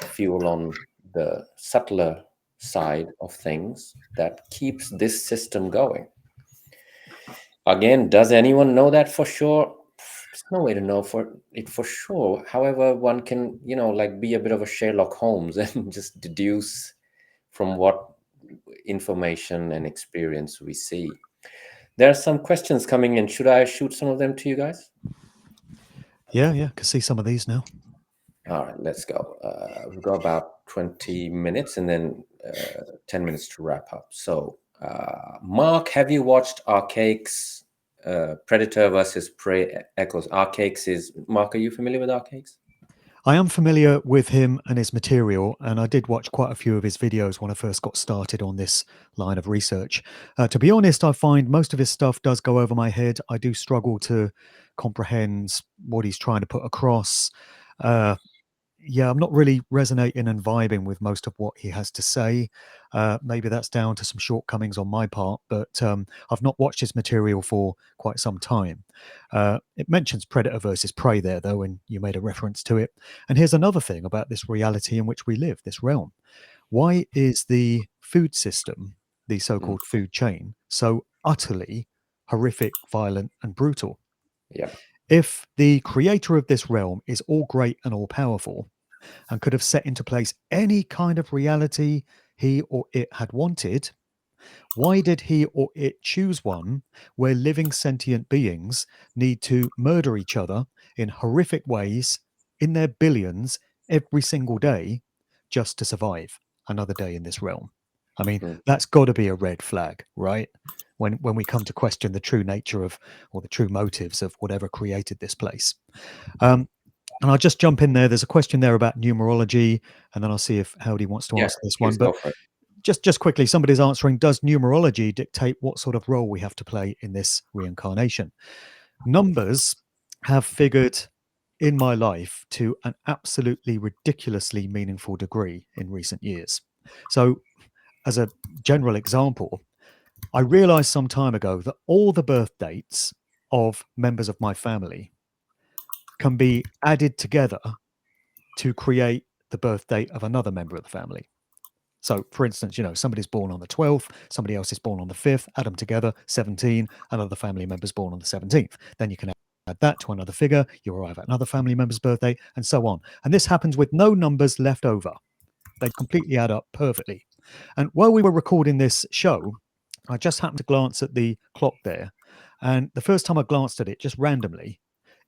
Speaker 1: fuel on the subtler side of things that keeps this system going. Again, does anyone know that for sure? There's no way to know for sure. However, one can, like, be a bit of a Sherlock Holmes and just deduce from what information and experience we see. There are some questions coming in. Should I shoot some of them to you guys?
Speaker 2: Yeah, can see some of these now.
Speaker 1: All right, let's go. We've got about 20 minutes and then 10 minutes to wrap up. So, Mark, have you watched Archaic's Predator versus Prey Echoes? Archaic's is... Mark, are you familiar with Archaic's?
Speaker 2: I am familiar with him and his material, and I did watch quite a few of his videos when I first got started on this line of research. To be honest, I find most of his stuff does go over my head. I do struggle to comprehend what he's trying to put across. Yeah, I'm not really resonating and vibing with most of what he has to say. Maybe that's down to some shortcomings on my part, but I've not watched his material for quite some time. It mentions Predator versus Prey there, though, and you made a reference to it. And here's another thing about this reality in which we live, this realm. Why is the food system, the so-called food chain, so utterly horrific, violent, and brutal?
Speaker 1: Yeah.
Speaker 2: If the creator of this realm is all great and all powerful and could have set into place any kind of reality he or it had wanted, why did he or it choose one where living sentient beings need to murder each other in horrific ways in their billions every single day just to survive another day in this realm? I mean, that's got to be a red flag, right? When we come to question the true nature of, or the true motives of, whatever created this place. And I'll just jump in there. There's a question there about numerology, and then I'll see if Howdie wants to answer this one. But just quickly, somebody's answering, does numerology dictate what sort of role we have to play in this reincarnation? Numbers have figured in my life to an absolutely ridiculously meaningful degree in recent years. So, as a general example, I realized some time ago that all the birth dates of members of my family can be added together to create the birth date of another member of the family. So, for instance, somebody's born on the 12th, somebody else is born on the 5th, add them together, 17, another family member's born on the 17th. Then you can add that to another figure, you arrive at another family member's birthday, and so on. And this happens with no numbers left over. They completely add up perfectly. And while we were recording this show, I just happened to glance at the clock there. And the first time I glanced at it, just randomly,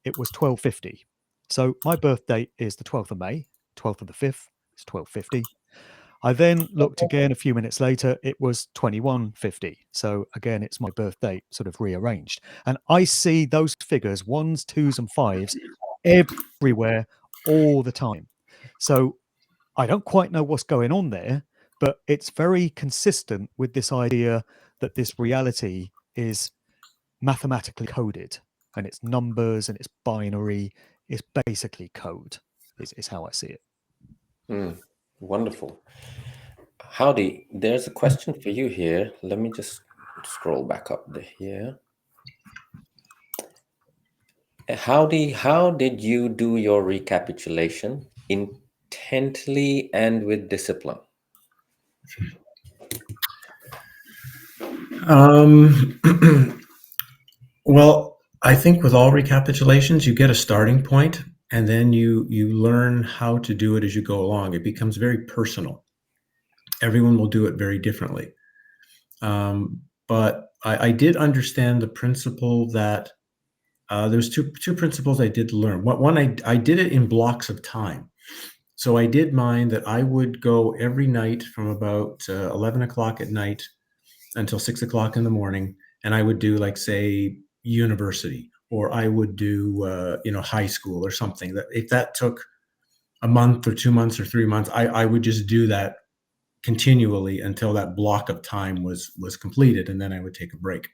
Speaker 2: it was 12:50. So my birth date is the 12th of May, 12th of the 5th, it's 12:50. I then looked again a few minutes later, it was 21:50. So again, it's my birth date sort of rearranged. And I see those figures, 1s, 2s, and 5s, everywhere all the time. So I don't quite know what's going on there, but it's very consistent with this idea that this reality is mathematically coded, and it's numbers and it's binary. It's basically code, is how I see it.
Speaker 1: Wonderful. Howdie, there's a question for you here. Let me just scroll back up here. Howdie, how did you do your recapitulation intently and with discipline?
Speaker 3: Well, I think with all recapitulations, you get a starting point, and then you learn how to do it as you go along. It becomes very personal. Everyone will do it very differently. But I did understand the principle that there's two principles I did learn. One, I did it in blocks of time. So I did mine that I would go every night from about 11 o'clock at night until 6 o'clock in the morning. And I would do, like, say, university, or I would do, high school or something. That if that took a month or 2 months or 3 months, I would just do that continually until that block of time was completed, and then I would take a break.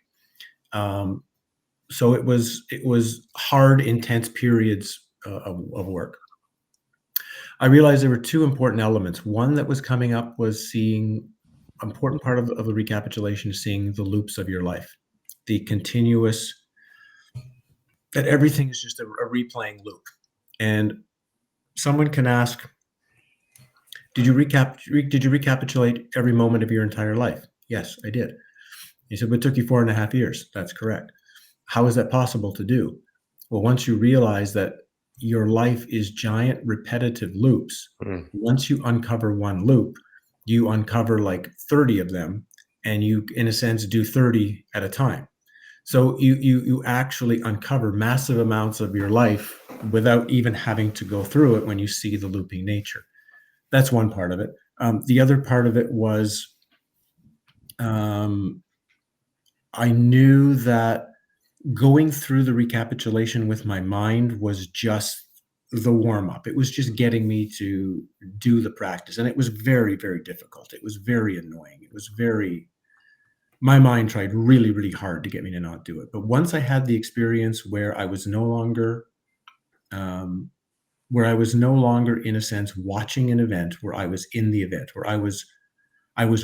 Speaker 3: So it was hard, intense periods of work. I realized there were two important elements. One that was coming up was seeing, important part of the recapitulation is seeing the loops of your life, the continuous that everything is just a replaying loop. And someone can ask, did you recapitulate every moment of your entire life? Yes, I did. He said, but it took you 4.5 years. That's correct. How is that possible to do? Well, once you realize that your life is giant repetitive loops, once you uncover one loop, you uncover like 30 of them, and you, in a sense, do 30 at a time. So you actually uncover massive amounts of your life without even having to go through it when you see the looping nature. That's one part of it. The other part of it was I knew that going through the recapitulation with my mind was just the warm-up. It was just getting me to do the practice. And it was very, very difficult. It was very annoying. It was very, my mind tried really, really hard to get me to not do it. But once I had the experience where I was no longer, in a sense, watching an event, where I was in the event, where I was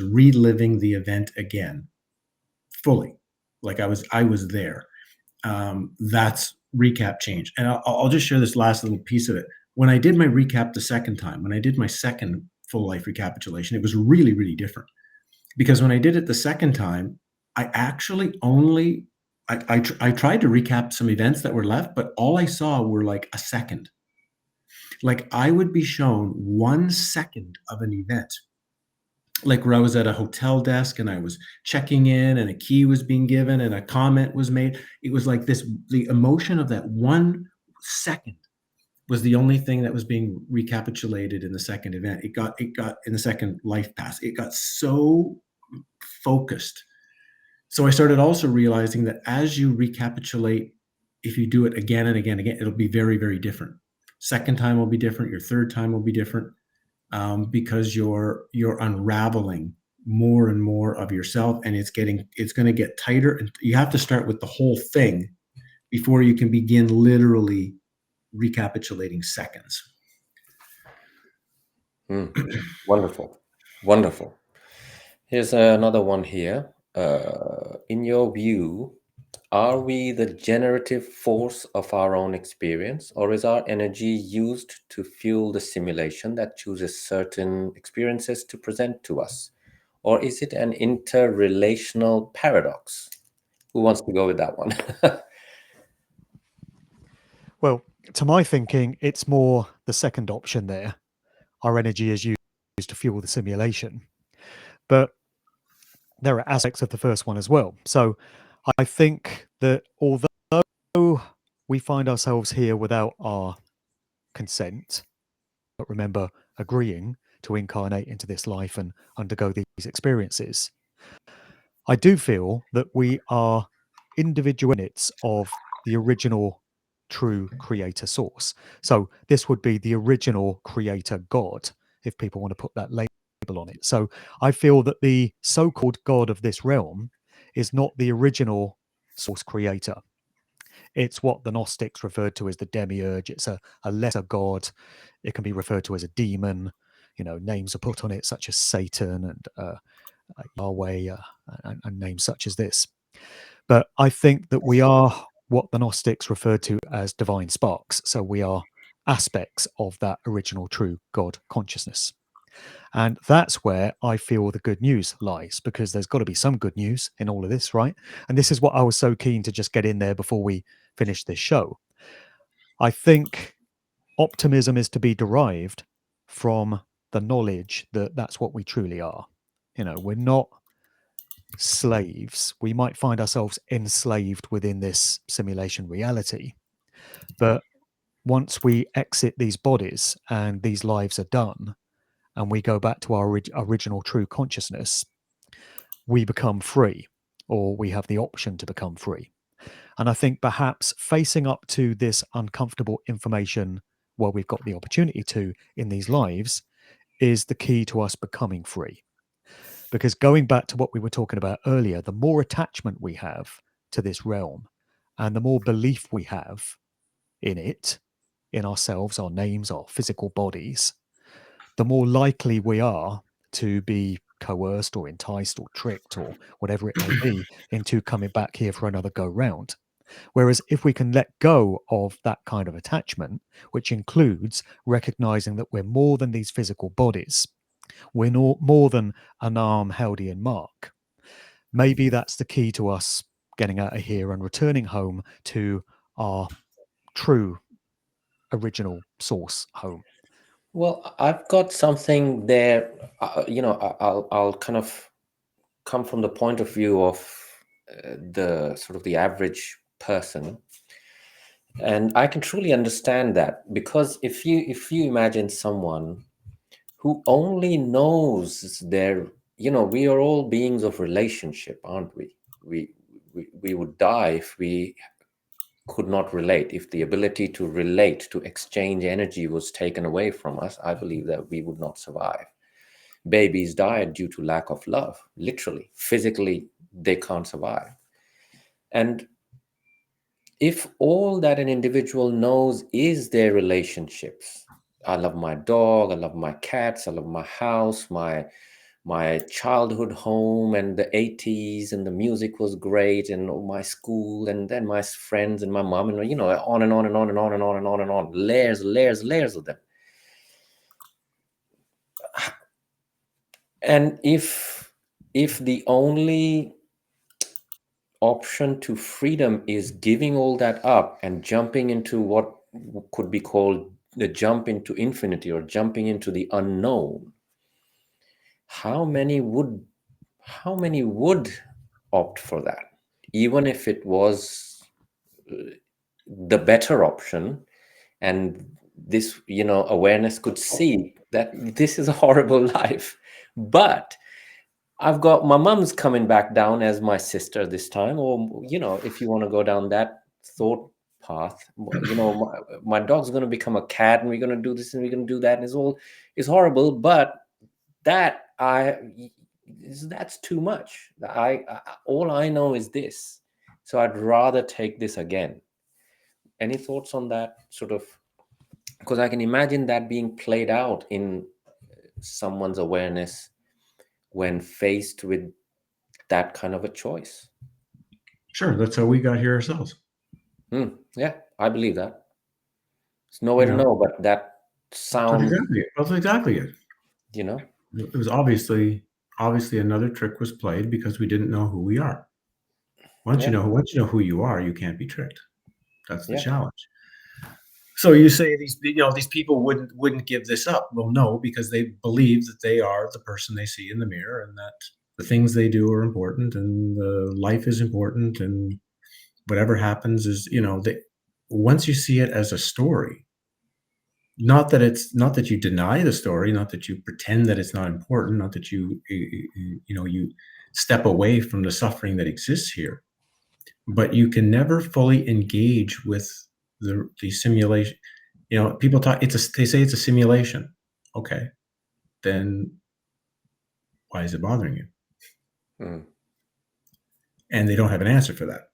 Speaker 3: reliving the event again, fully, like I was there. That's recap change. And I'll just share this last little piece of it. When I did my recap the second time, when I did my second full life recapitulation, it was really, really different. Because when I did it the second time, I actually only, I tried to recap some events that were left, but all I saw were like a second. Like I would be shown 1 second of an event, like where I was at a hotel desk and I was checking in and a key was being given and a comment was made. It was like this, the emotion of that 1 second was the only thing that was being recapitulated in the second event. It got in the second life pass. It got so focused. So I started also realizing that as you recapitulate, if you do it again and again, it'll be very, very different. Second time will be different. Your third time will be different. Because you're unraveling more and more of yourself, and it's going to get tighter. And you have to start with the whole thing before you can begin literally recapitulating seconds.
Speaker 1: Wonderful. Wonderful. Here's another one here. In your view, are we the generative force of our own experience, or is our energy used to fuel the simulation that chooses certain experiences to present to us? Or is it an interrelational paradox? Who wants to go with that one?
Speaker 2: Well, to my thinking, it's more the second option there. Our energy is used to fuel the simulation. But there are aspects of the first one as well. So I think that although we find ourselves here without our consent, but remember agreeing to incarnate into this life and undergo these experiences, I do feel that we are individual units of the original true creator source. So this would be the original creator God, if people want to put that label on it. So I feel that the so-called God of this realm is not the original source creator. It's what the Gnostics referred to as the demiurge. It's a lesser god. It can be referred to as a demon. You know, names are put on it such as Satan and Yahweh and names such as this. But I think that we are what the Gnostics referred to as divine sparks. So we are aspects of that original true God consciousness. And that's where I feel the good news lies, because there's got to be some good news in all of this, right? And this is what I was so keen to just get in there before we finish this show. I think optimism is to be derived from the knowledge that that's what we truly are. You know, we're not slaves. We might find ourselves enslaved within this simulation reality. But once we exit these bodies and these lives are done, and we go back to our original true consciousness, we become free, or we have the option to become free. And I think perhaps facing up to this uncomfortable information while we've got the opportunity to in these lives is the key to us becoming free. Because going back to what we were talking about earlier, the more attachment we have to this realm and the more belief we have in it, in ourselves, our names, our physical bodies, the more likely we are to be coerced or enticed or tricked or whatever it may be into coming back here for another go round. Whereas if we can let go of that kind of attachment, which includes recognizing that we're more than these physical bodies, we're more than Anaam, Howdie, and Mark, maybe that's the key to us getting out of here and returning home to our true original source home.
Speaker 1: Well, I've got something there. I'll kind of come from the point of view of the sort of the average person, and I can truly understand that, because if you imagine someone who only knows their, we are all beings of relationship, aren't we? We would die if we could not relate. If the ability to relate, to exchange energy was taken away from us, I believe that we would not survive. Babies die due to lack of love. Literally, physically, they can't survive. And if all that an individual knows is their relationships, I love my dog, I love my cats, I love my house, my childhood home and the 80s, and the music was great, and my school, and then my friends and my mom, and on and on and on and on and on and on and on, layers of them. And if the only option to freedom is giving all that up and jumping into what could be called the jump into infinity, or jumping into the unknown, how many would opt for that, even if it was the better option, and this awareness could see that this is a horrible life? But I've got my mom's coming back down as my sister this time, or if you want to go down that thought path, my dog's going to become a cat, and we're going to do this and we're going to do that, and it's horrible. But that's too much. All I know is this, so I'd rather take this again. Any thoughts on that sort of? Because I can imagine that being played out in someone's awareness when faced with that kind of a choice.
Speaker 3: Sure, that's how we got here ourselves.
Speaker 1: Yeah, I believe that. There's no way to know, but that sounds
Speaker 3: That's exactly it. It was obviously another trick was played because we didn't know who we are. Once you know who you are, you can't be tricked. That's the challenge. So you say these people wouldn't give this up. Well, no, because they believe that they are the person they see in the mirror, and that the things they do are important, and life is important, and whatever happens is, once you see it as a story, not that you deny the story, not that you pretend that it's not important, not that you step away from the suffering that exists here, but you can never fully engage with the simulation. People talk, they say it's a simulation. Okay, then why is it bothering you? And they don't have an answer for that.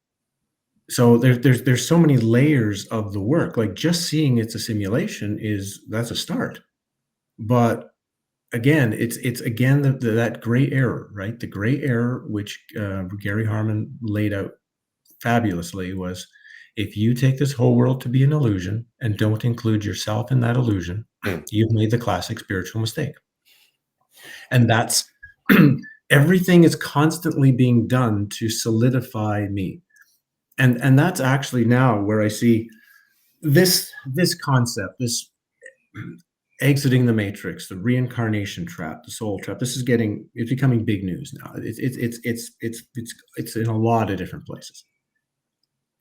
Speaker 3: So there's so many layers of the work. Like, just seeing it's a simulation that's a start. But again, it's again that gray error, right? The gray error, which Gary Harmon laid out fabulously, was if you take this whole world to be an illusion and don't include yourself in that illusion, you've made the classic spiritual mistake. And that's everything is constantly being done to solidify me. And that's actually now where I see this concept, this exiting the matrix, the reincarnation trap, the soul trap. It's becoming big news now. It's in a lot of different places.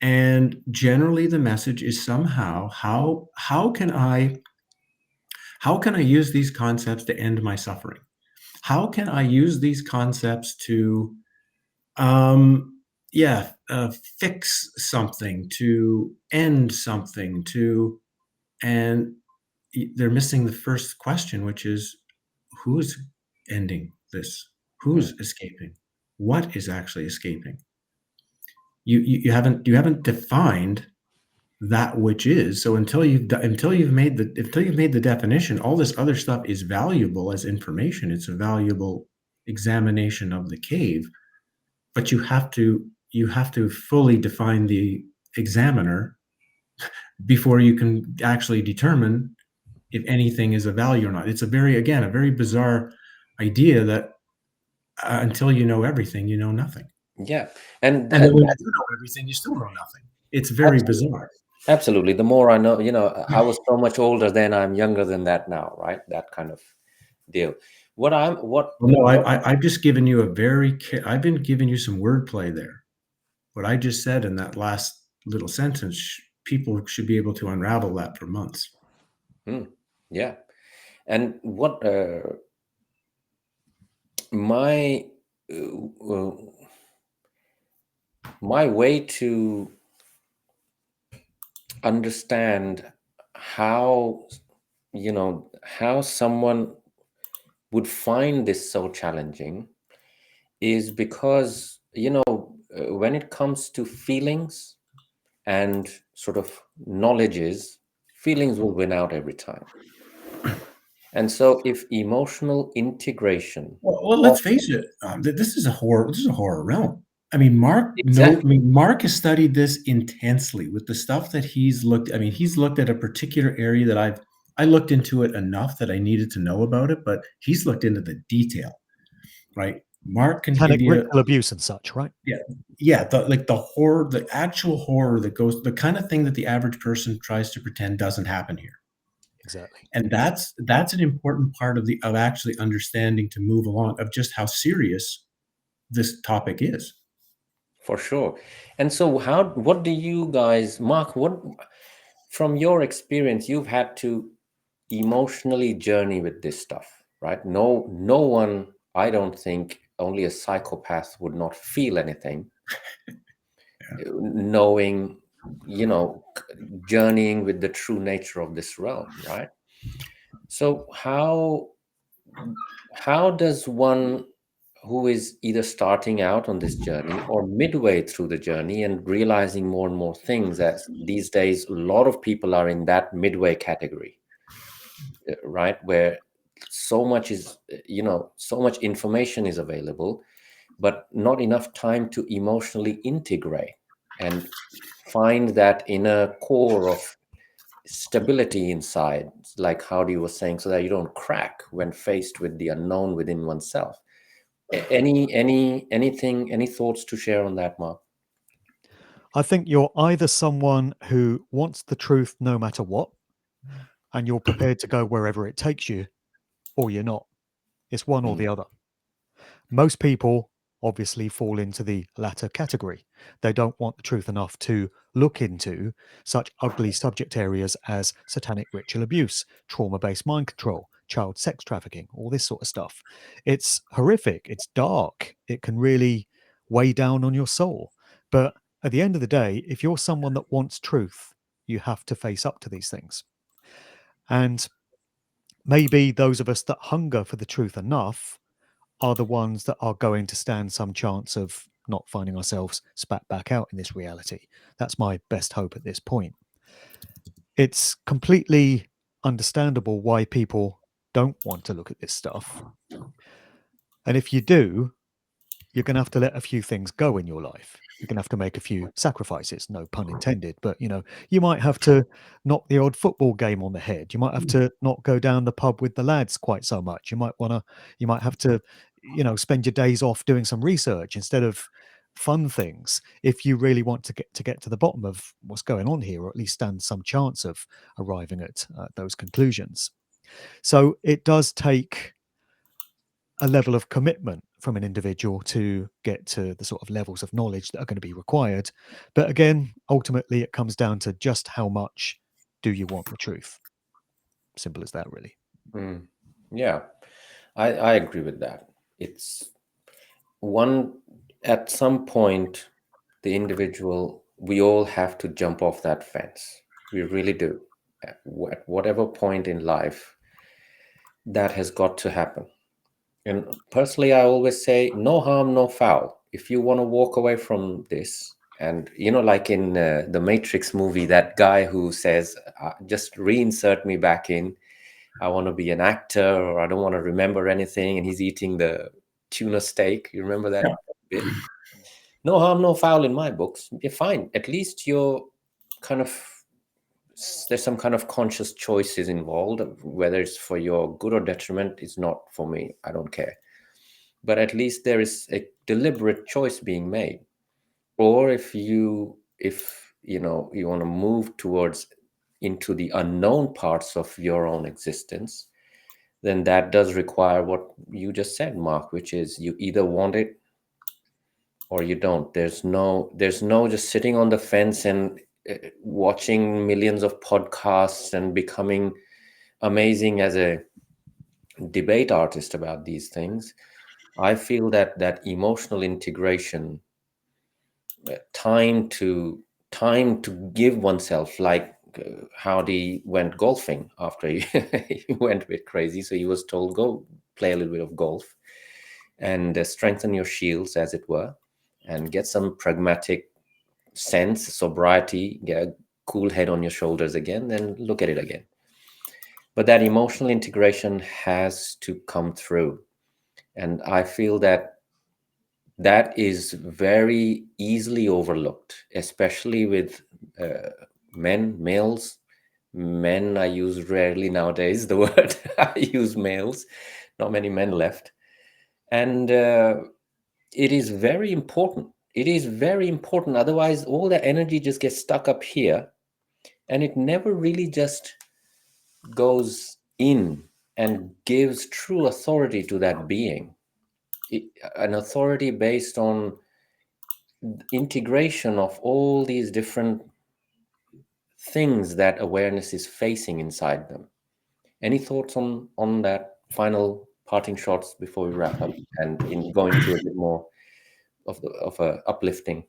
Speaker 3: And generally the message is somehow, how can I use these concepts to end my suffering? How can I use these concepts to fix something, to end something, and they're missing the first question, which is, who's ending this? Who's escaping? What is actually escaping? You haven't defined that which is. So until you've made the definition, all this other stuff is valuable as information. It's a valuable examination of the cave, but you have to fully define the examiner before you can actually determine if anything is of value or not. It's a very bizarre idea that until you know everything, you know nothing.
Speaker 1: Yeah. And
Speaker 3: then when you do know everything, you still know nothing. It's very bizarre.
Speaker 1: Absolutely. The more I know, I was so much older then, I'm younger than that now, right? That kind of deal.
Speaker 3: I've just given you I've been giving you some wordplay there. What I just said in that last little sentence, people should be able to unravel that for months.
Speaker 1: Yeah. And what my way to understand how someone would find this so challenging is because when it comes to feelings and sort of knowledges, feelings will win out every time. And so if emotional integration,
Speaker 3: well let's face it, this is a horror realm. I mean,
Speaker 1: exactly.
Speaker 3: Mark has studied this intensely with the stuff that he's looked. I mean, he's looked at a particular area that I looked into it enough that I needed to know about it, but he's looked into the detail, right? Mark can give you
Speaker 2: ritual abuse and such, right?
Speaker 3: Yeah, the horror, the actual horror that goes, the kind of thing that the average person tries to pretend doesn't happen here.
Speaker 2: Exactly.
Speaker 3: And that's an important part of actually understanding to move along, of just how serious this topic is.
Speaker 1: For sure. And so what do you guys, Mark, from your experience, you've had to emotionally journey with this stuff, right? No one, I don't think, only a psychopath would not feel anything. Knowing, journeying with the true nature of this realm, right? So how does one who is either starting out on this journey or midway through the journey and realizing more and more things, as these days a lot of people are in that midway category, right, where so much is, so much information is available, but not enough time to emotionally integrate and find that inner core of stability inside, like Howdie was saying, so that you don't crack when faced with the unknown within oneself. Any thoughts to share on that, Mark?
Speaker 2: I think you're either someone who wants the truth no matter what, and you're prepared to go wherever it takes you, or you're not. It's one or the other. Most people obviously fall into the latter category. They don't want the truth enough to look into such ugly subject areas as satanic ritual abuse, trauma-based mind control, child sex trafficking, all this sort of stuff. It's horrific. It's dark. It can really weigh down on your soul. But at the end of the day, if you're someone that wants truth, you have to face up to these things. And maybe those of us that hunger for the truth enough are the ones that are going to stand some chance of not finding ourselves spat back out in this reality. That's my best hope at this point. It's completely understandable why people don't want to look at this stuff. And if you do, you're going to have to let a few things go in your life. You're going to have to make a few sacrifices, no pun intended. But, you might have to knock the odd football game on the head. You might have to not go down the pub with the lads quite so much. You might have to, spend your days off doing some research instead of fun things, if you really want to get to the bottom of what's going on here, or at least stand some chance of arriving at those conclusions. So it does take a level of commitment from an individual to get to the sort of levels of knowledge that are going to be required. But again, ultimately, it comes down to just how much do you want the truth? Simple as that, really.
Speaker 1: Yeah, I agree with that. It's one, at some point, the individual, we all have to jump off that fence. We really do. At whatever point in life, that has got to happen. And personally, I always say, no harm, no foul. If you want to walk away from this, and like in the Matrix movie, that guy who says, just reinsert me back in. I want to be an actor, or I don't want to remember anything. And he's eating the tuna steak. You remember that bit? No harm, no foul in my books. You're fine. At least you're kind of, there's some kind of conscious choices involved. Whether it's for your good or detriment is not for me. I don't care. But at least there is a deliberate choice being made. Or if you know, you want to move towards into the unknown parts of your own existence, then that does require what you just said, Mark, which is you either want it or you don't. There's no just sitting on the fence and watching millions of podcasts and becoming amazing as a debate artist about these things. I feel that emotional integration, time to give oneself, like Howdie went golfing after he went a bit crazy, so he was told, go play a little bit of golf and strengthen your shields, as it were, and get some pragmatic sense, sobriety, get a cool head on your shoulders again, then look at it again. But that emotional integration has to come through, and I feel that is very easily overlooked, especially with males. Men I use rarely nowadays, the word. I use males, not many men left. And it is very important. It is very important. Otherwise, all the energy just gets stuck up here and it never really just goes in and gives true authority to that being. An authority based on integration of all these different things that awareness is facing inside them. Any thoughts on that? Final parting shots before we wrap up and go into a bit more of a uplifting.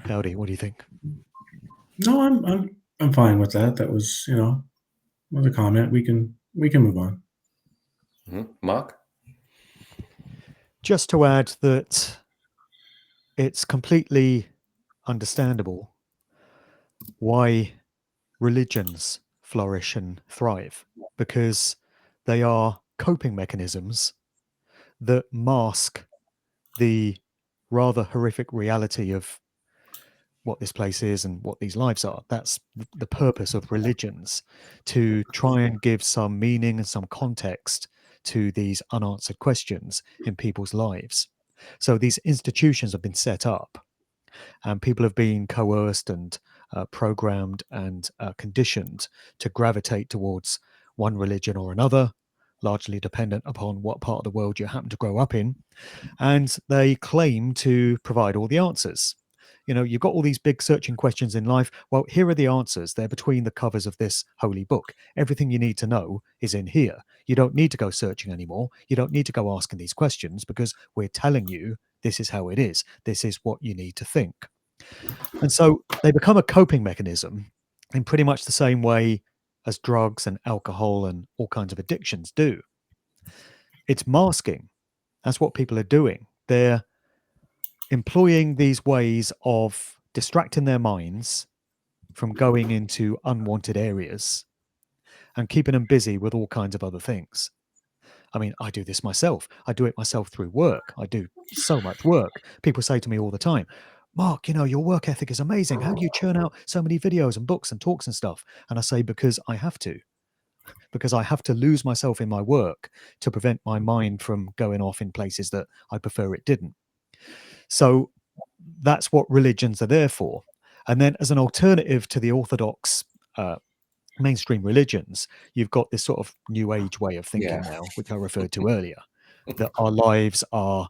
Speaker 2: Howdie, what do you think?
Speaker 3: No, I'm fine with that. That was, you know, was a comment. We can move on.
Speaker 1: Mm-hmm. Mark?
Speaker 2: Just to add that it's completely understandable why religions flourish and thrive, because they are coping mechanisms that mask the rather horrific reality of what this place is and what these lives are. That's the purpose of religions, to try and give some meaning and some context to these unanswered questions in people's lives. So these institutions have been set up and people have been coerced and programmed and conditioned to gravitate towards one religion or another, largely dependent upon what part of the world you happen to grow up in. And they claim to provide all the answers. You know, you've got all these big searching questions in life. Well, here are the answers. They're between the covers of this holy book. Everything you need to know is in here. You don't need to go searching anymore. You don't need to go asking these questions, because we're telling you this is how it is. This is what you need to think. And so they become a coping mechanism in pretty much the same way as drugs and alcohol and all kinds of addictions do. It's masking. That's what people are doing. They're employing these ways of distracting their minds from going into unwanted areas and keeping them busy with all kinds of other things. I mean, I do this myself. I do it myself through work. I do so much work. People say to me all the time, Mark, you know, your work ethic is amazing. How do you churn out so many videos and books and talks and stuff? And I say, because I have to. Because I have to lose myself in my work to prevent my mind from going off in places that I prefer it didn't. So that's what religions are there for. And then as an alternative to the orthodox mainstream religions, you've got this sort of new age way of thinking now, which I referred to earlier, that our lives are,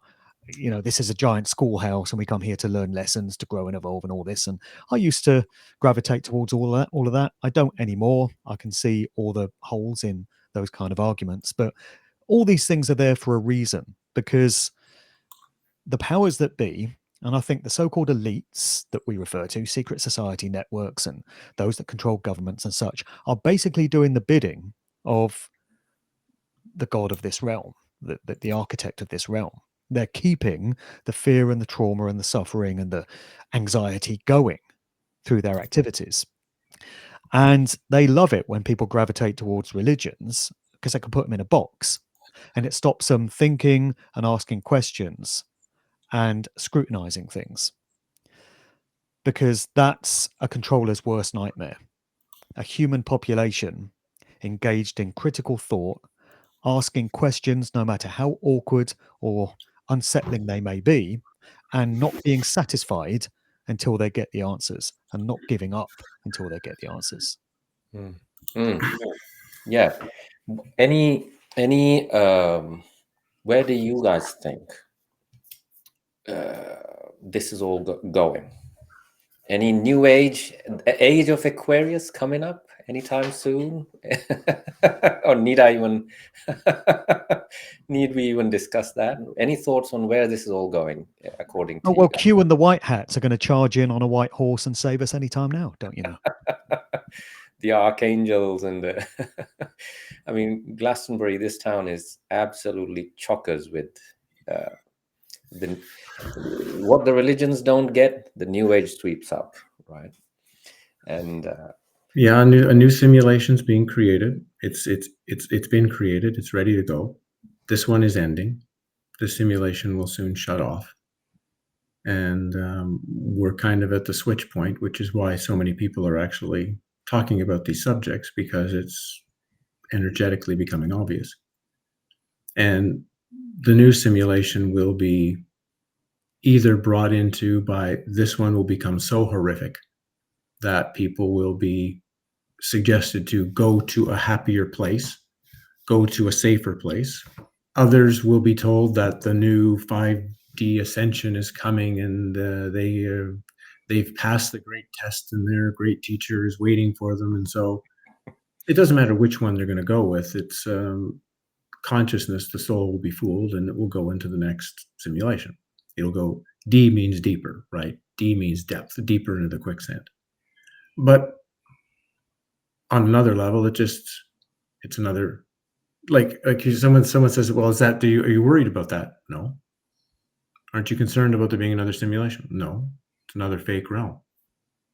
Speaker 2: you know, this is a giant schoolhouse and we come here to learn lessons, to grow and evolve and all this. And I used to gravitate towards all of that. I don't anymore. I can see all the holes in those kind of arguments, but all these things are there for a reason, because the powers that be, and I think the so-called elites that we refer to, secret society networks and those that control governments and such, are basically doing the bidding of the god of this realm, the architect of this realm. They're keeping the fear and the trauma and the suffering and the anxiety going through their activities. And they love it when people gravitate towards religions, because they can put them in a box. And it stops them thinking and asking questions and scrutinizing things. Because that's a controller's worst nightmare. A human population engaged in critical thought, asking questions no matter how awkward or unsettling they may be, and not being satisfied until they get the answers, and not giving up until they get the answers.
Speaker 1: Yeah. Any where do you guys think this is all going? Any new age of Aquarius coming up anytime soon? Or need we even discuss that? Any thoughts on where this is all going, according to
Speaker 2: Oh, well,
Speaker 1: you guys?
Speaker 2: Q and the White Hats are going to charge in on a white horse and save us anytime now, don't you know?
Speaker 1: The archangels and the I mean, Glastonbury, this town is absolutely chockers with what the religions don't get, the new age sweeps up, right? And
Speaker 3: yeah, a new simulation's being created. It's been created. It's ready to go. This one is ending. The simulation will soon shut off. And we're kind of at the switch point, which is why so many people are actually talking about these subjects, because it's energetically becoming obvious. And the new simulation will be either brought into by this one will become so horrific that people will be suggested to go to a happier place, go to a safer place. Others will be told that the new 5D ascension is coming, and they've passed the great test, and their great teacher is waiting for them. And so it doesn't matter which one they're going to go with. It's consciousness, the soul will be fooled, and it will go into the next simulation. It'll go, D means deeper, right? D means depth, deeper into the quicksand. But on another level, it's another, like someone says, well, are you worried about that? No. Aren't you concerned about there being another simulation? No. It's another fake realm.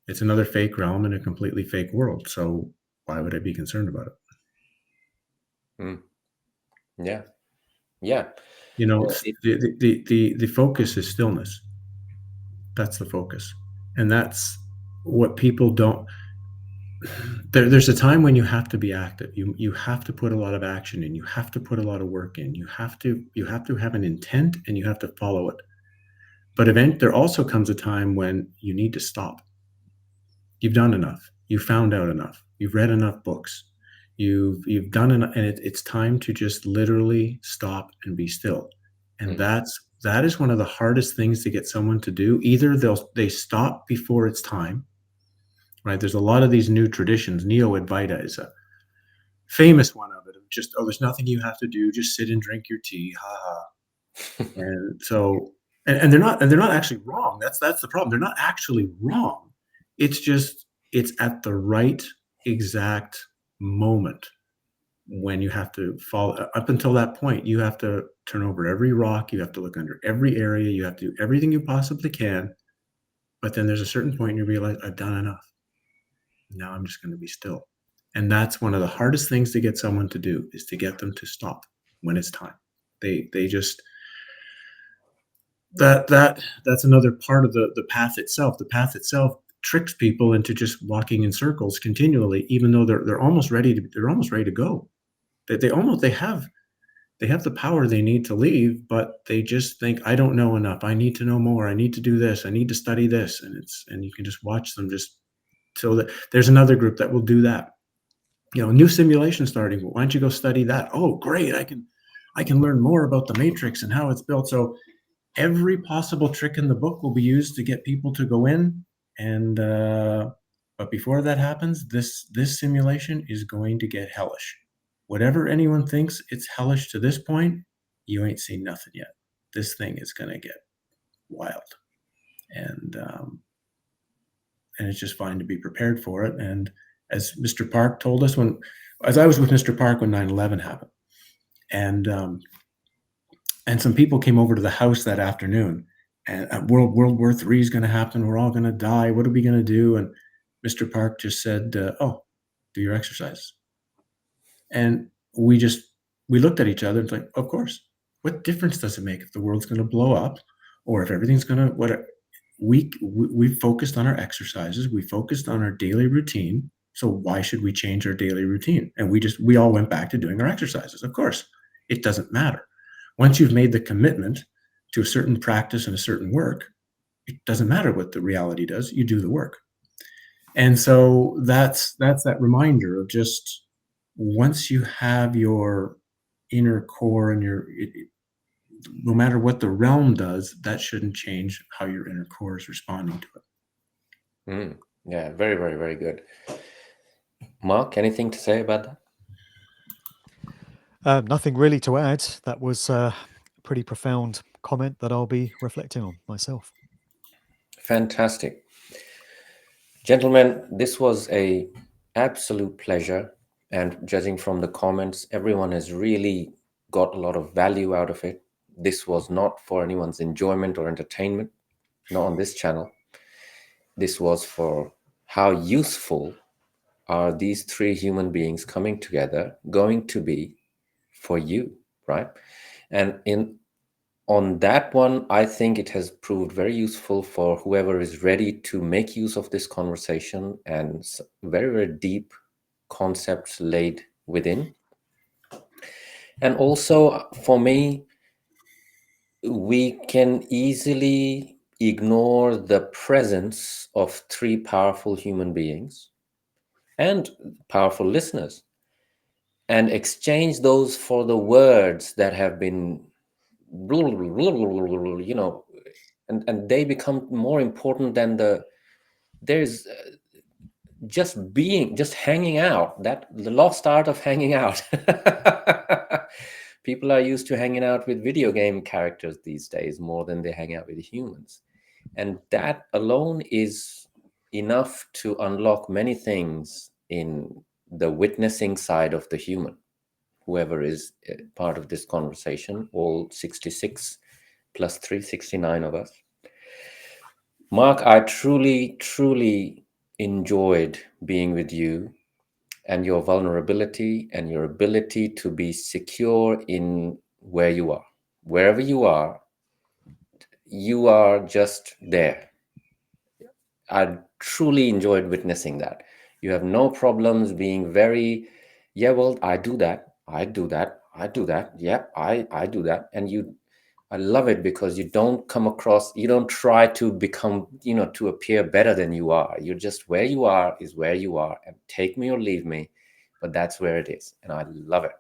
Speaker 3: It's another fake realm in a completely fake world. So why would I be concerned about it?
Speaker 1: Yeah.
Speaker 3: You know, the focus is stillness. That's the focus. And that's what people don't. There's a time when you have to be active. You have to put a lot of action in. You have to put a lot of work in. You have to have an intent, and you have to follow it. But there also comes a time when you need to stop. You've done enough. You've found out enough. You've read enough books. You've done enough, and it's time to just literally stop and be still. And that is one of the hardest things to get someone to do. Either they stop before it's time, right? There's a lot of these new traditions. Neo-Advaita is a famous one of it. Just, there's nothing you have to do. Just sit and drink your tea. Ha ha. And so, and they're not actually wrong. That's the problem. They're not actually wrong. It's just, it's at the right exact moment when you have to follow. Up until that point, you have to turn over every rock. You have to look under every area. You have to do everything you possibly can. But then there's a certain point you realize, I've done enough. Now I'm just going to be still. And that's one of the hardest things to get someone to do, is to get them to stop when it's time. They just, that's another part of the path itself. The path itself tricks people into just walking in circles continually, even though they're almost ready to go. They have the power they need to leave, but they just think, I don't know enough. I need to know more. I need to do this. I need to study this. And you can just watch them just till that. There's another group that will do that. New simulation starting. Why don't you go study that? Oh, great. I can learn more about the matrix and how it's built. So every possible trick in the book will be used to get people to go in. And but before that happens, this simulation is going to get hellish. Whatever anyone thinks it's hellish to this point, you ain't seen nothing yet. This thing is going to get wild. And it's just fine to be prepared for it. And as Mr. Park told us, as I was with Mr. Park when 9/11 happened, and some people came over to the house that afternoon, and World War III is going to happen. We're all going to die. What are we going to do? And Mr. Park just said, do your exercise. And we just we looked at each other and it's like, of course, what difference does it make if the world's going to blow up or if everything's going to, what we focused on our exercises. We focused on our daily routine. So why should we change our daily routine? And we all went back to doing our exercises. Of course, it doesn't matter. Once you've made the commitment to a certain practice and a certain work, it doesn't matter what the reality does. You do the work. And so that's that reminder of just once you have your inner core and no matter what the realm does, that shouldn't change how your inner core is responding to it.
Speaker 1: Yeah, very, very, very good. Mark, anything to say about that?
Speaker 2: Nothing really to add. That was a pretty profound comment that I'll be reflecting on myself.
Speaker 1: Fantastic. Gentlemen, this was an absolute pleasure. And judging from the comments, everyone has really got a lot of value out of it. This was not for anyone's enjoyment or entertainment, not on this channel. This was for how useful are these three human beings coming together going to be for you, right? And on that one, I think it has proved very useful for whoever is ready to make use of this conversation and very, very deep concepts laid within. And also for me, we can easily ignore the presence of three powerful human beings and powerful listeners and exchange those for the words that have been, you know, and they become more important than there's just hanging out, that the lost art of hanging out. People are used to hanging out with video game characters these days more than they hang out with humans. And that alone is enough to unlock many things in the witnessing side of the human, whoever is part of this conversation, all 66 plus 3, 69 of us. Mark, I truly, truly enjoyed being with you, and your vulnerability and your ability to be secure in where you are. Wherever you are just there. I truly enjoyed witnessing that. You have no problems being very, yeah, well, I do that. Yeah, I do that. And I love it because you don't try to become, to appear better than you are. You're just where you are is where you are, and take me or leave me, but that's where it is. And I love it.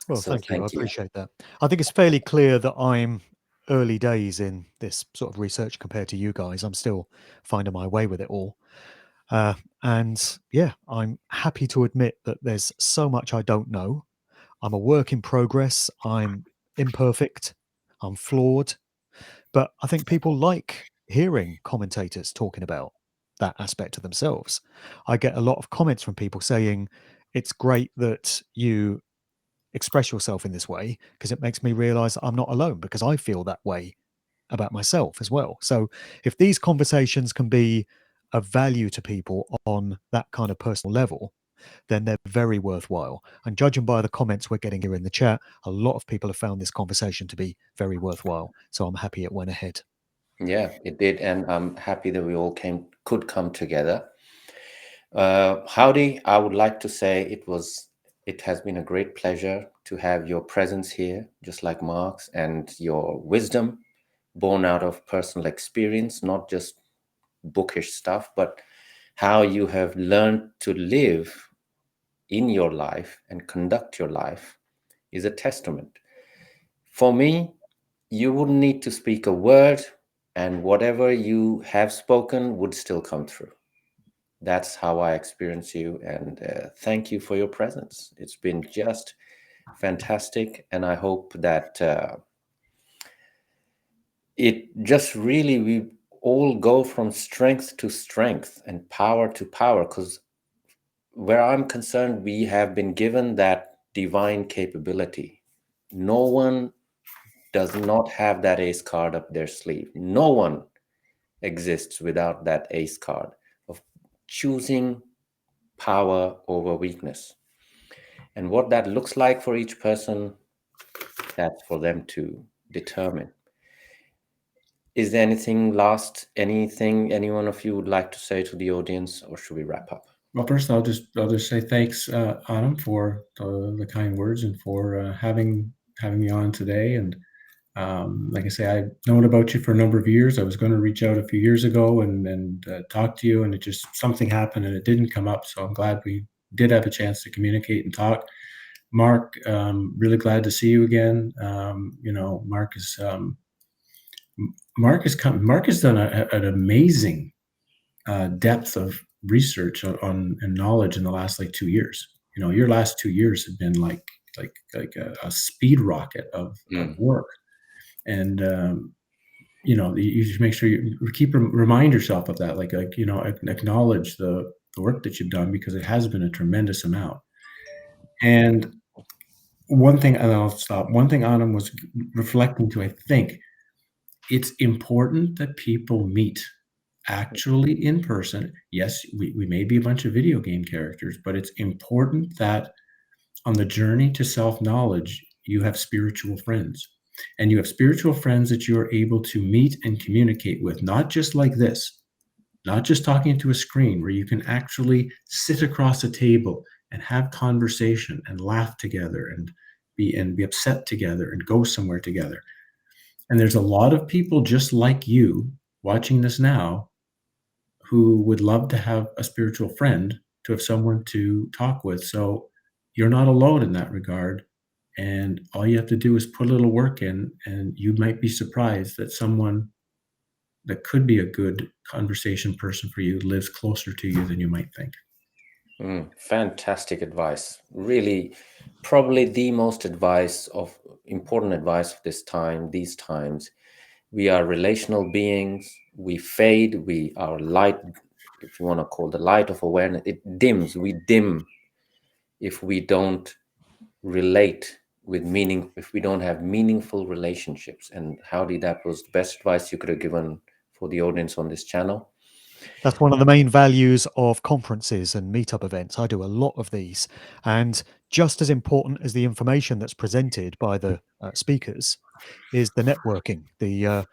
Speaker 2: Well,
Speaker 1: So
Speaker 2: thank you. I
Speaker 1: thank you.
Speaker 2: appreciate that. I think it's fairly clear that I'm early days in this sort of research compared to you guys. I'm still finding my way with it all. And yeah, I'm happy to admit that there's so much I don't know. I'm a work in progress. I'm imperfect. I'm flawed. But I think people like hearing commentators talking about that aspect of themselves. I get a lot of comments from people saying it's great that you express yourself in this way because it makes me realize I'm not alone, because I feel that way about myself as well. So if these conversations can be of value to people on that kind of personal level, then they're very worthwhile. And judging by the comments we're getting here in the chat, a lot of people have found this conversation to be very worthwhile. So I'm happy it went ahead.
Speaker 1: Yeah, it did. And I'm happy that we all could come together. Howdie, I would like to say it has been a great pleasure to have your presence here, just like Mark's, and your wisdom born out of personal experience, not just bookish stuff, but how you have learned to live in your life and conduct your life is a testament. For me, you wouldn't need to speak a word, and whatever you have spoken would still come through. That's how I experience you, and thank you for your presence. It's been just fantastic, and I hope that it just really, we all go from strength to strength and power to power, because where I'm concerned, we have been given that divine capability. No one does not have that ace card up their sleeve. No one exists without that ace card of choosing power over weakness. And what that looks like for each person, that's for them to determine. Is there anything any one of you would like to say to the audience, or should we wrap up?
Speaker 3: Well, first I'll just say thanks, Anaam, for the kind words and for having me on today. And like I say, I've known about you for a number of years. I was going to reach out a few years ago and talk to you, and it just something happened and it didn't come up. So I'm glad we did have a chance to communicate and talk. Mark, really glad to see you again. Mark has done an amazing depth of research on and knowledge in the last 2 years. Your last 2 years have been like a speed rocket of work. And you should make sure you remind yourself of that, acknowledge the work that you've done, because it has been a tremendous amount. And one thing, and I'll stop. One thing Anaam was reflecting to, I think it's important that people meet actually in person. Yes, we may be a bunch of video game characters, but it's important that on the journey to self-knowledge, you have spiritual friends. And you have spiritual friends that you are able to meet and communicate with, not just like this, not just talking to a screen, where you can actually sit across a table and have conversation and laugh together and be upset together and go somewhere together. And there's a lot of people just like you watching this now who would love to have a spiritual friend, to have someone to talk with. So you're not alone in that regard. And all you have to do is put a little work in, and you might be surprised that someone that could be a good conversation person for you lives closer to you than you might think.
Speaker 1: Fantastic advice. Really, probably the most important advice of these times. We are relational beings. We fade. Our light, if you want to call the light of awareness, it dims. We dim if we don't relate with meaning, if we don't have meaningful relationships. And Howdie, that was the best advice you could have given for the audience on this channel.
Speaker 2: That's one of the main values of conferences and meetup events. I do a lot of these, and just as important as the information that's presented by the speakers is the networking, the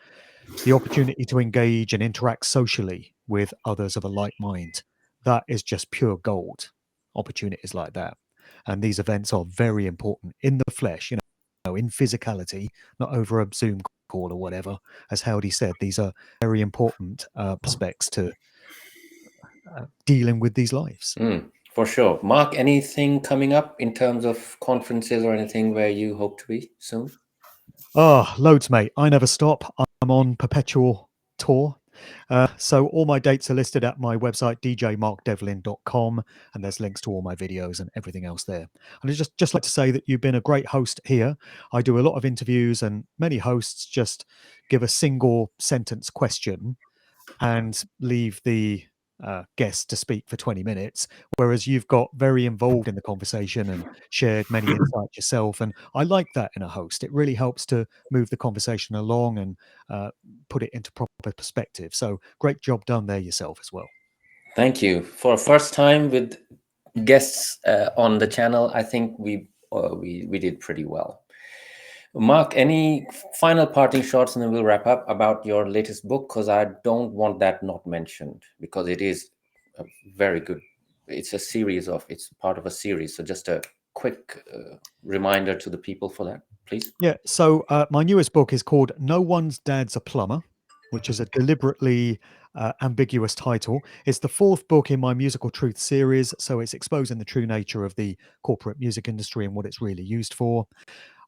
Speaker 2: opportunity to engage and interact socially with others of a like mind. That is just pure gold, opportunities like that. And these events are very important in the flesh, in physicality, not over a Zoom call or whatever. As Howdie said, these are very important aspects to dealing with these lives.
Speaker 1: For sure. Mark, anything coming up in terms of conferences or anything where you hope to be soon?
Speaker 2: Oh, loads, mate. I never stop. I'm on perpetual tour. So all my dates are listed at my website, djmarkdevlin.com, and there's links to all my videos and everything else there. And I'd just like to say that you've been a great host here. I do a lot of interviews, and many hosts just give a single sentence question and leave the guest to speak for 20 minutes, whereas you've got very involved in the conversation and shared many insights yourself. And I like that in a host. It really helps to move the conversation along and put it into proper perspective. So great job done there yourself as well.
Speaker 1: Thank you. For a first time with guests on the channel, I think we did pretty well. Mark, any final parting shots, and then we'll wrap up, about your latest book, because I don't want that not mentioned, because it is a very good. It's part of a series. So just a quick reminder to the people for that, please.
Speaker 2: Yeah. So my newest book is called No One's Dad's a Plumber, which is a deliberately ambiguous title. It's the fourth book in my Musical Truth series. So it's exposing the true nature of the corporate music industry and what it's really used for.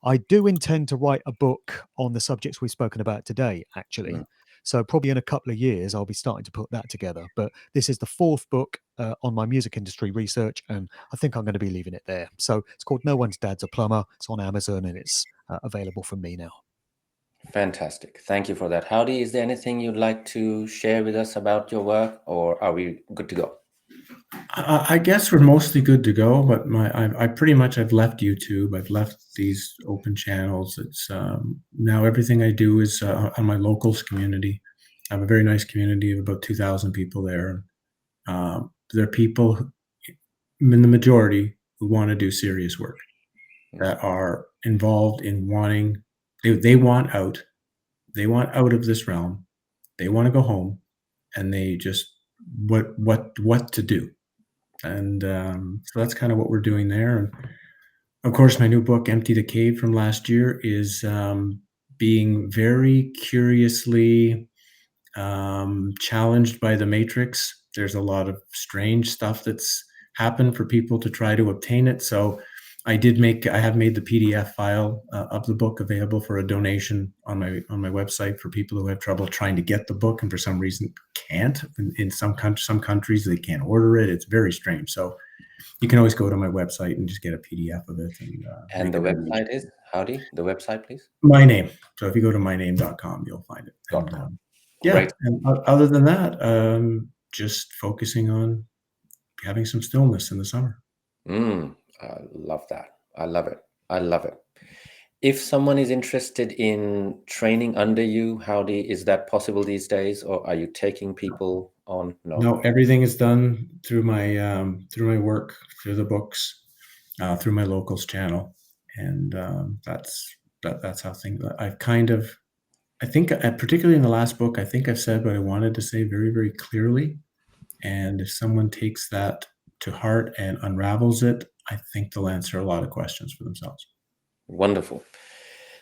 Speaker 2: I do intend to write a book on the subjects we've spoken about today, actually. So probably in a couple of years, I'll be starting to put that together. But this is the fourth book on my music industry research, and I think I'm going to be leaving it there. So it's called No One's Dad's a Plumber. It's on Amazon, and it's available from me now.
Speaker 1: Fantastic. Thank you for that. Howdie, is there anything you'd like to share with us about your work, or are we good to go?
Speaker 3: I guess we're mostly good to go, but I've left YouTube. I've left these open channels. It's now everything I do is on my locals community. I have a very nice community of about 2,000 people there. There are people, in the majority, who want to do serious work, that are involved in wanting, they want out. They want out of this realm. They want to go home, and they just what to do. And so that's kind of what we're doing there. And of course, my new book, Empty the Cave, from last year, is being very curiously challenged by the Matrix. There's a lot of strange stuff that's happened for people to try to obtain it. So I have made the PDF file of the book available for a donation on my website for people who have trouble trying to get the book and for some reason can't. In some countries they can't order it. It's very strange. So you can always go to my website and just get a PDF of it.
Speaker 1: And the website is Howdie. The website, please.
Speaker 3: My name. So if you go to myname.com, you'll find it. And, yeah.
Speaker 1: Great.
Speaker 3: And other than that, just focusing on having some stillness in the summer.
Speaker 1: I love that. I love it. I love it. If someone is interested in training under you, Howdie, is that possible these days, or are you taking people on?
Speaker 3: No, everything is done through my work, through the books, through my locals channel, and that's how things. I think, particularly in the last book, I think I've said what I wanted to say very, very clearly. And if someone takes that to heart and unravels it, I think they'll answer a lot of questions for themselves.
Speaker 1: Wonderful.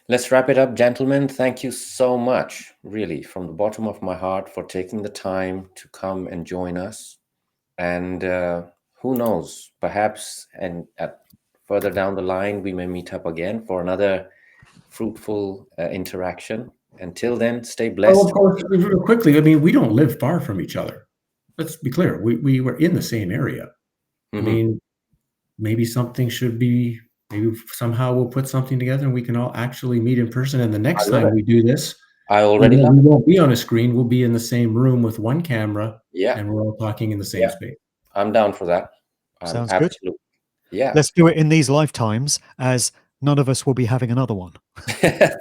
Speaker 1: Let's wrap it up, gentlemen. Thank you so much, really, from the bottom of my heart, for taking the time to come and join us. And who knows, perhaps further down the line, we may meet up again for another fruitful interaction. Until then, stay blessed.
Speaker 3: Oh, of course, real quickly, I mean, we don't live far from each other. Let's be clear. We were in the same area. I mean, maybe somehow we'll put something together and we can all actually meet in person. And the next time we do this, we won't be on a screen. We'll be in the same room with one camera.
Speaker 1: Yeah.
Speaker 3: And we're all talking in the same space.
Speaker 1: I'm down for that.
Speaker 2: Sounds
Speaker 1: absolutely
Speaker 2: good.
Speaker 1: Yeah.
Speaker 2: Let's do it in these lifetimes, as none of us will be having another one.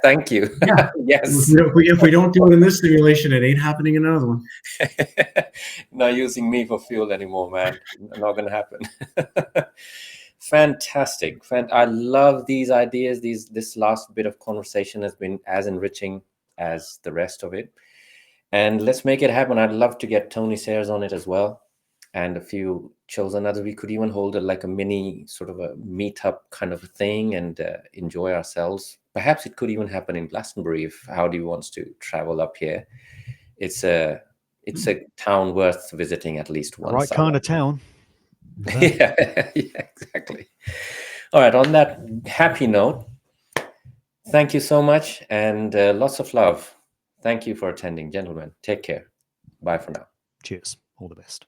Speaker 1: Thank you.
Speaker 3: Yeah.
Speaker 1: Yes.
Speaker 3: If we don't do it in this simulation, it ain't happening in another one.
Speaker 1: Not using me for fuel anymore, man. Not going to happen. Fantastic. I love these ideas. This last bit of conversation has been as enriching as the rest of it. And let's make it happen. I'd love to get Tony Sayers on it as well, and a few chosen others. We could even hold a mini sort of a meetup kind of a thing and enjoy ourselves. Perhaps it could even happen in Glastonbury if Howdie wants to travel up here. It's a town worth visiting at least once.
Speaker 2: Right kind of town.
Speaker 1: Yeah, exactly. All right, on that happy note, thank you so much, and lots of love. Thank you for attending, gentlemen. Take care. Bye for now.
Speaker 2: Cheers. All the best.